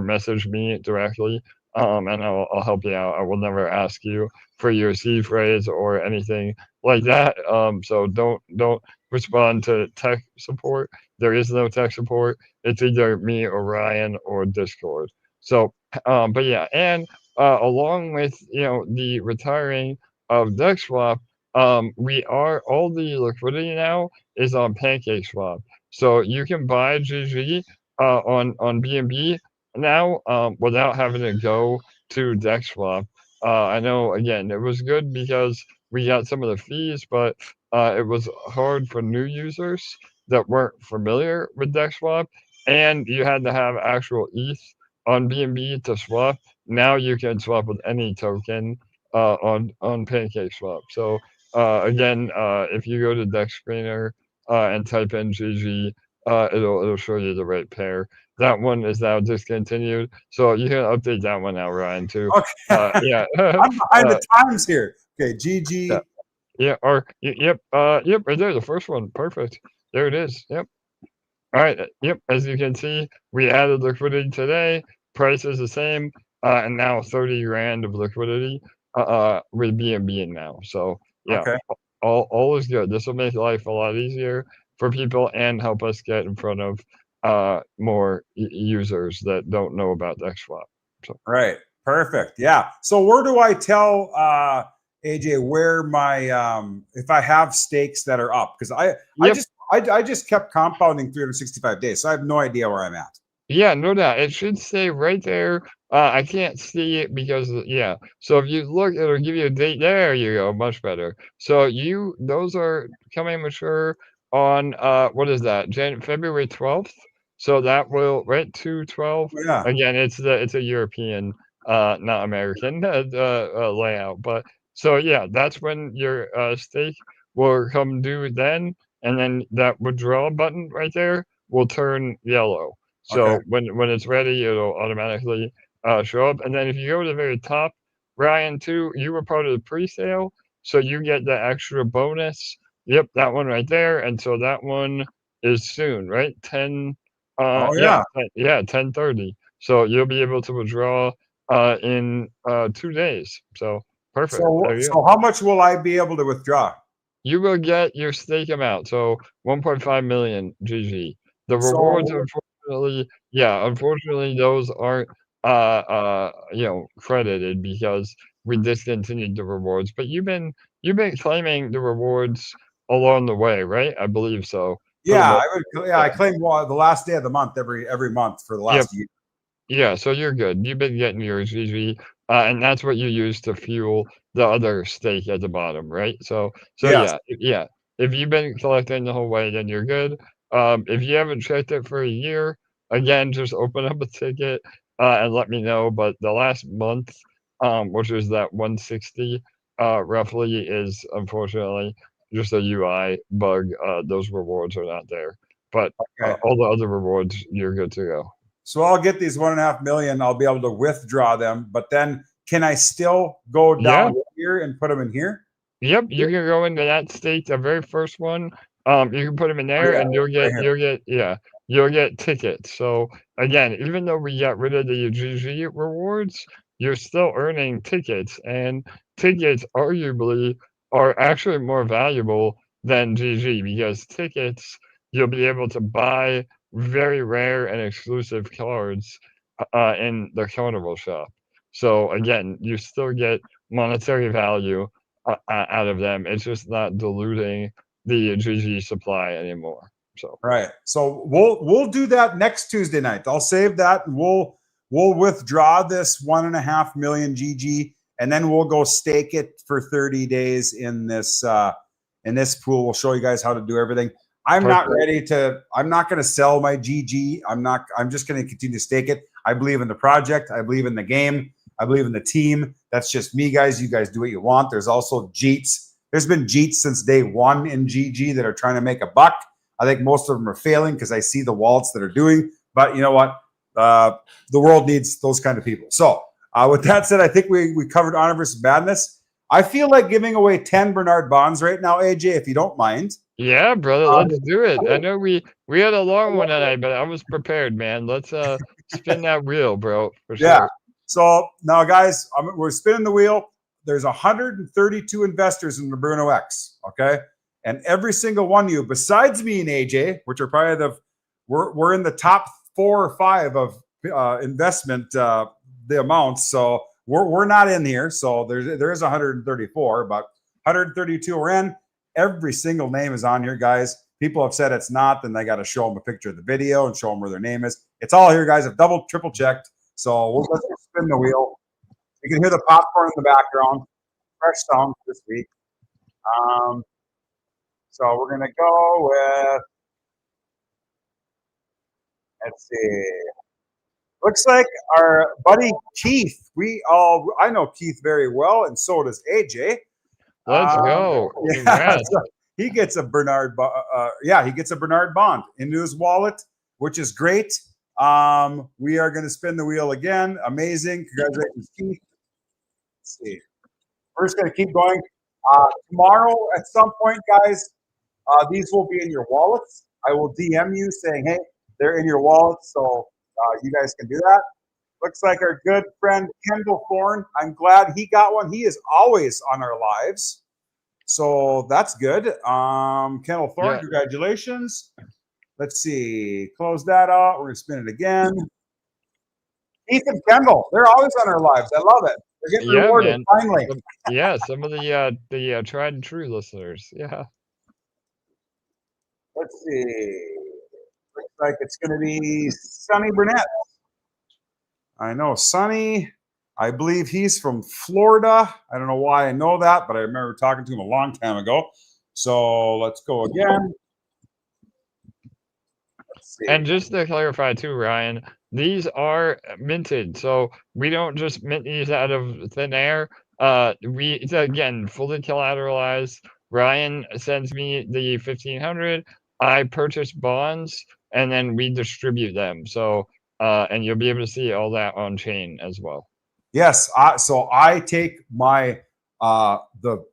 message me directly, and I'll help you out. I will never ask you for your seed phrase or anything like that. So don't respond to tech support. There is no tech support. It's either me or Ryan or Discord. So, but yeah, and along with the retiring of DexSwap, all the liquidity now is on PancakeSwap. So you can buy GG on BNB now without having to go to DexSwap. I know, again, it was good because we got some of the fees, but it was hard for new users that weren't familiar with DexSwap, and you had to have actual ETH on BNB to swap. Now you can swap with any token on PancakeSwap. So again, if you go to Dex Screener and type in GG, it'll show you the right pair. That one is now discontinued, so you can update that one now, Ryan, too. Okay. Yeah. I'm behind the times here. Okay, Yeah. GG. Yeah. Yep. Yep. Right there, the first one. Perfect. There it is. Yep. All right. Yep. As you can see, we added liquidity today. Price is the same, and now 30 grand of liquidity with BNB now. So yeah, Okay. all is good. This will make life a lot easier for people and help us get in front of more users that don't know about DexSwap. So Right. Perfect. Yeah. So where do I tell AJ where my if I have stakes that are up? Because yep. I just kept compounding 365 days, so I have no idea where I'm at. Yeah, no doubt. It should stay right there. I can't see it because yeah. So if you look, it'll give you a date. There you go, much better. So those are coming mature on what is that? February 12th. So that will right 2/12. Yeah. Again, it's a European, not American layout. But so yeah, that's when your stake will come due then, and then that withdraw button right there will turn yellow. Okay. So when it's ready, it'll automatically show up. And then if you go to the very top, Ryan, too, you were part of the pre-sale, so you get the extra bonus. Yep, that one right there. And so that one is soon, right? 10, Oh yeah, yeah. 10:30. So you'll be able to withdraw in 2 days. So perfect. There you go. So how much will I be able to withdraw? You will get your stake amount, so 1.5 million GG. The rewards, So unfortunately, those aren't, credited because we discontinued the rewards. But you've been claiming the rewards along the way, right? I believe so. For the yeah, most, I claim the last day of the month every month for the yeah, last year. yeah, so you're good. You've been getting yours easy, and that's what you use to fuel the other stake at the bottom, right? So Yes. yeah. If you've been collecting the whole way, then you're good. If you haven't checked it for a year, again, just open up a ticket and let me know. But the last month, which is that 160, roughly, is unfortunately just a UI bug. Those rewards are not there, but Okay. all the other rewards, you're good to go. So I'll get these 1.5 million. I'll be able to withdraw them, but then can I still go Yeah. down here and put them in here? Yep, you can go into that state, the very first one. You can put them in Oh, there, yeah, and right here. you'll get tickets. So again, even though we got rid of the GG rewards, you're still earning tickets, and tickets arguably are actually more valuable than GG because tickets you'll be able to buy very rare and exclusive cards in the carnival shop. So again, you still get monetary value out of them. It's just not diluting the GG supply anymore. So Right. So we'll do that next Tuesday night. I'll save that and we'll withdraw this 1.5 million GG and then we'll go stake it for 30 days in this pool. We'll show you guys how to do everything. I'm not going to sell my GG. I'm just going to continue to stake it. I believe in the project. I believe in the game. I believe in the team. That's just me, guys. You guys do what you want. There's also Jeets. There's been Jeets since day one in GG that are trying to make a buck. I think most of them are failing because I see the wallets that are doing. But you know what? The world needs those kind of people. So with that said, I think we covered honor versus madness. I feel like giving away 10 Bernard bonds right now, AJ, if you don't mind. yeah, brother, let's do it. I know we had a long one tonight, but I was prepared, man. Let's spin that wheel, bro, for Yeah. sure. So now, guys, we're spinning the wheel. There's 132 investors in the Bruno X. Okay. And every single one of you, besides me and AJ, which are probably we're in the top 4 or 5 of investment, the amounts. So we're not in here. So there is 134, but 132 are in. Every single name is on here, guys. People have said it's not, then they got to show them a picture of the video and show them where their name is. It's all here, guys. I've double, triple checked. So let's spin the wheel. You can hear the popcorn in the background. Fresh sound this week. So we're going to go with, let's see. Looks like our buddy Keith. I know Keith very well, and so does AJ. Let's go. Yeah, so he gets a Bernard. He gets a Bernard bond into his wallet, which is great. We are going to spin the wheel again. Amazing. Congratulations, Keith. Let's see. We're just going to keep going. Tomorrow, at some point, guys, these will be in your wallets. I will DM you saying, hey, they're in your wallet, so you guys can do that. Looks like our good friend Kendall Thorne. I'm glad he got one. He is always on our lives, so that's good. Kendall Thorne, congratulations. Let's see. Close that out. We're going to spin it again. Ethan Kendall, they're always on our lives. I love it. They're getting rewarded, man. Finally. Some of the tried and true listeners. Yeah. Let's see. Looks like it's going to be Sonny Burnett. I know Sonny. I believe he's from Florida. I don't know why I know that, but I remember talking to him a long time ago. So let's go again. And just to clarify too, Ryan, these are minted. So we don't just mint these out of thin air. It's again fully collateralized. Ryan sends me the 1,500. I purchase bonds and then we distribute them. So and you'll be able to see all that on chain as well. Yes. So I take my what do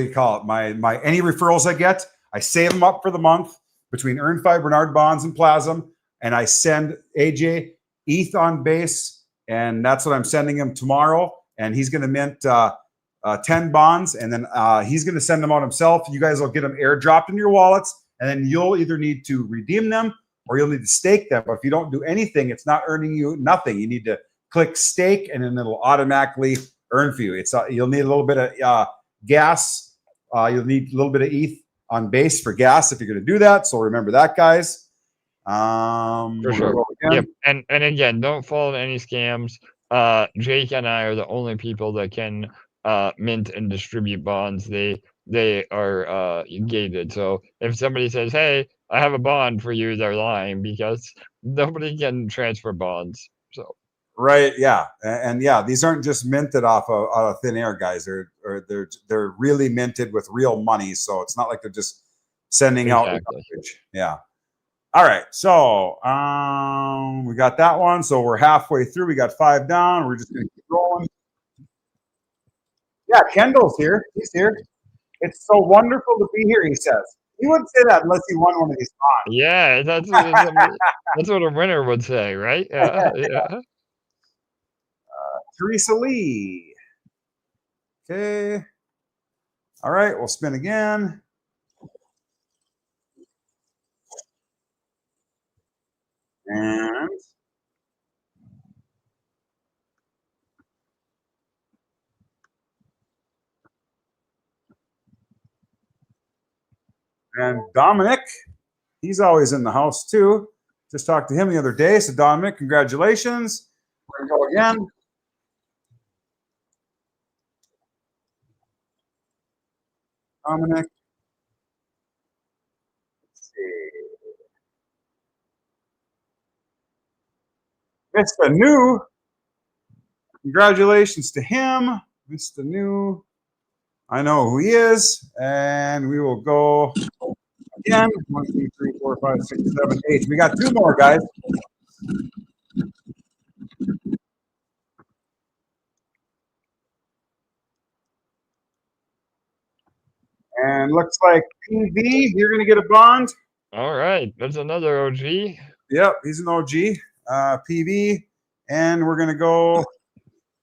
you call it? My any referrals I get, I save them up for the month between EarnFi, Bernard Bonds, and Plazm, and I send AJ ETH on base, and that's what I'm sending him tomorrow. And he's going to mint 10 bonds, and then he's going to send them out himself. You guys will get them airdropped in your wallets, and then you'll either need to redeem them or you'll need to stake them. But if you don't do anything, it's not earning you nothing. You need to click stake, and then it'll automatically earn for you. You'll need a little bit of gas. You'll need a little bit of ETH on base for gas if you're going to do that. So remember that, guys. For sure. Yep. And again, don't fall into any scams. Jake and I are the only people that can mint and distribute bonds. They are gated. So if somebody says, hey, I have a bond for you, they're lying, because nobody can transfer bonds. So right, yeah, and yeah, these aren't just minted off of thin air, guys. They're really minted with real money. So it's not like they're just sending out. Yeah. All right, so we got that one. So we're halfway through. We got 5 down. We're just gonna keep rolling. Yeah, Kendall's here. He's here. It's so wonderful to be here, he says. He wouldn't say that unless he won one of these bonds. Yeah, that's what a winner would say, right? Yeah. Teresa Lee. Okay. All right, we'll spin again. And Dominic, he's always in the house too. Just talked to him the other day. So Dominic, congratulations. We're gonna go again. Dominic. Let's see. Mr. New. Congratulations to him. Mr. New. I know who he is. And we will go again. 1, 2, 3, 4, 5, 6, 7, 8. We got 2 more, guys. And looks like PV, you're going to get a bond. All right. That's another OG. Yep, he's an OG. PV. And we're going to go.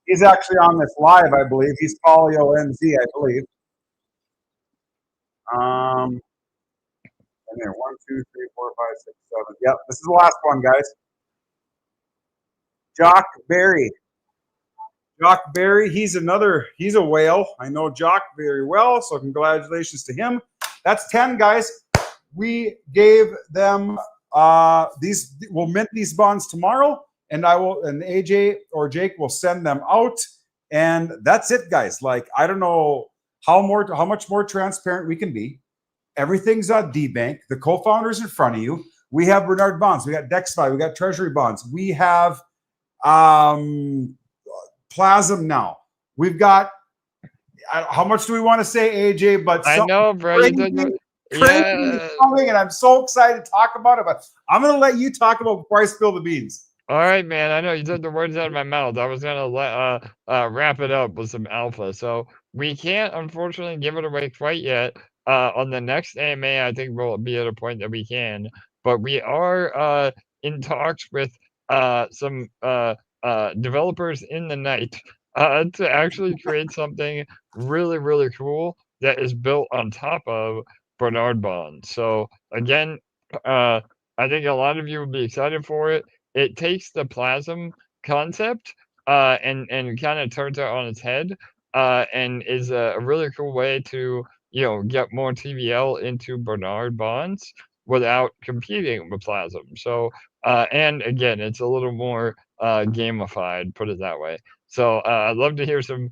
He's actually on this live, I believe. He's Polio NZ, I believe. And there, 1, 2, 3, 4, 5, 6, 7. Yep, this is the last one, guys. Jock Berry. Jock Berry, he's a whale. I know Jock very well, so congratulations to him. That's 10, guys. We gave them these. We'll mint these bonds tomorrow, and AJ or Jake will send them out, and that's it, guys. Like, I don't know how much more transparent we can be. Everything's on DBank. The co-founders in front of you. We have Bernard bonds. We got DexFi. We got treasury bonds. We have Plazm now. We've got how much do we want to say, AJ? But I know, bro. Crazy is coming, and I'm so excited to talk about it. But I'm going to let you talk about it before I spill the beans. All right, man. I know you took the words out of my mouth. I was gonna wrap it up with some alpha. So we can't, unfortunately, give it away quite yet. On the next AMA, I think we'll be at a point that we can. But we are in talks with some developers in the night to actually create something really, really cool that is built on top of Bernard bonds. So again, I think a lot of you will be excited for it. It takes the Plazm concept and kind of turns it on its head and is a really cool way to, you know, get more TVL into Bernard bonds without competing with Plazm. So, and again, it's a little more gamified, put it that way. So I'd love to hear some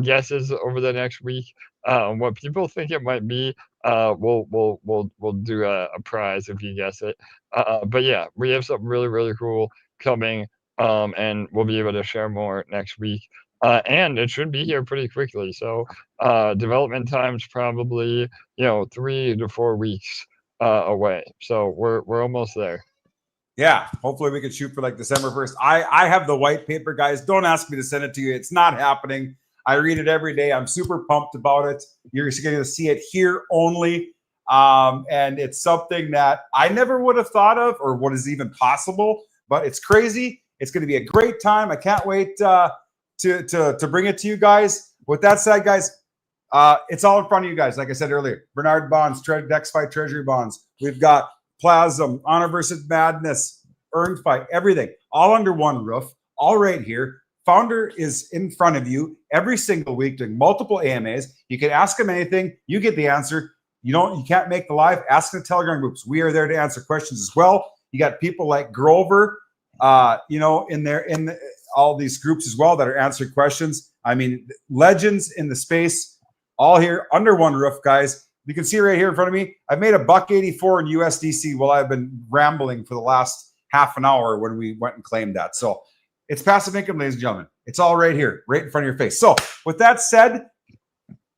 guesses over the next week on what people think it might be. We'll do a prize if you guess it. But yeah, we have something really, really cool coming, and we'll be able to share more next week. And it should be here pretty quickly. So development time's probably, 3 to 4 weeks away. So we're almost there. Yeah, hopefully we can shoot for like December 1st. I have the white paper, guys. Don't ask me to send it to you. It's not happening. I read it every day. I'm super pumped about it. You're going to see it here only. And it's something that I never would have thought of or what is even possible, but it's crazy. It's going to be a great time. I can't wait to bring it to you guys. With that said, guys, it's all in front of you guys. Like I said earlier, Bernard bonds, DexFi treasury bonds. We've got Plazm, Honor versus Madness, EarnFi, everything, all under one roof, all right here. Founder is in front of you every single week doing multiple AMAs. You can ask him anything. You get the answer. You can't make the live. Ask in the Telegram groups. We are there to answer questions as well. You got people like Grover, in all these groups as well that are answering questions. I mean, legends in the space, all here under one roof, guys. You can see right here in front of me, I've made $1.84 in USDC while I've been rambling for the last half an hour when we went and claimed that. So it's passive income, ladies and gentlemen. It's all right here, right in front of your face. So with that said,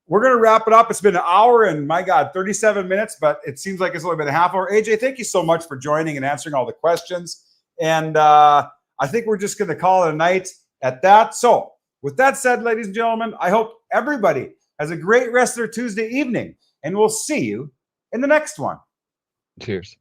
we're going to wrap it up. It's been an hour and, my God, 37 minutes, but it seems like it's only been a half hour. AJ, thank you so much for joining and answering all the questions. And I think we're just going to call it a night at that. So with that said, ladies and gentlemen, I hope everybody has a great rest of their Tuesday evening, and we'll see you in the next one. Cheers.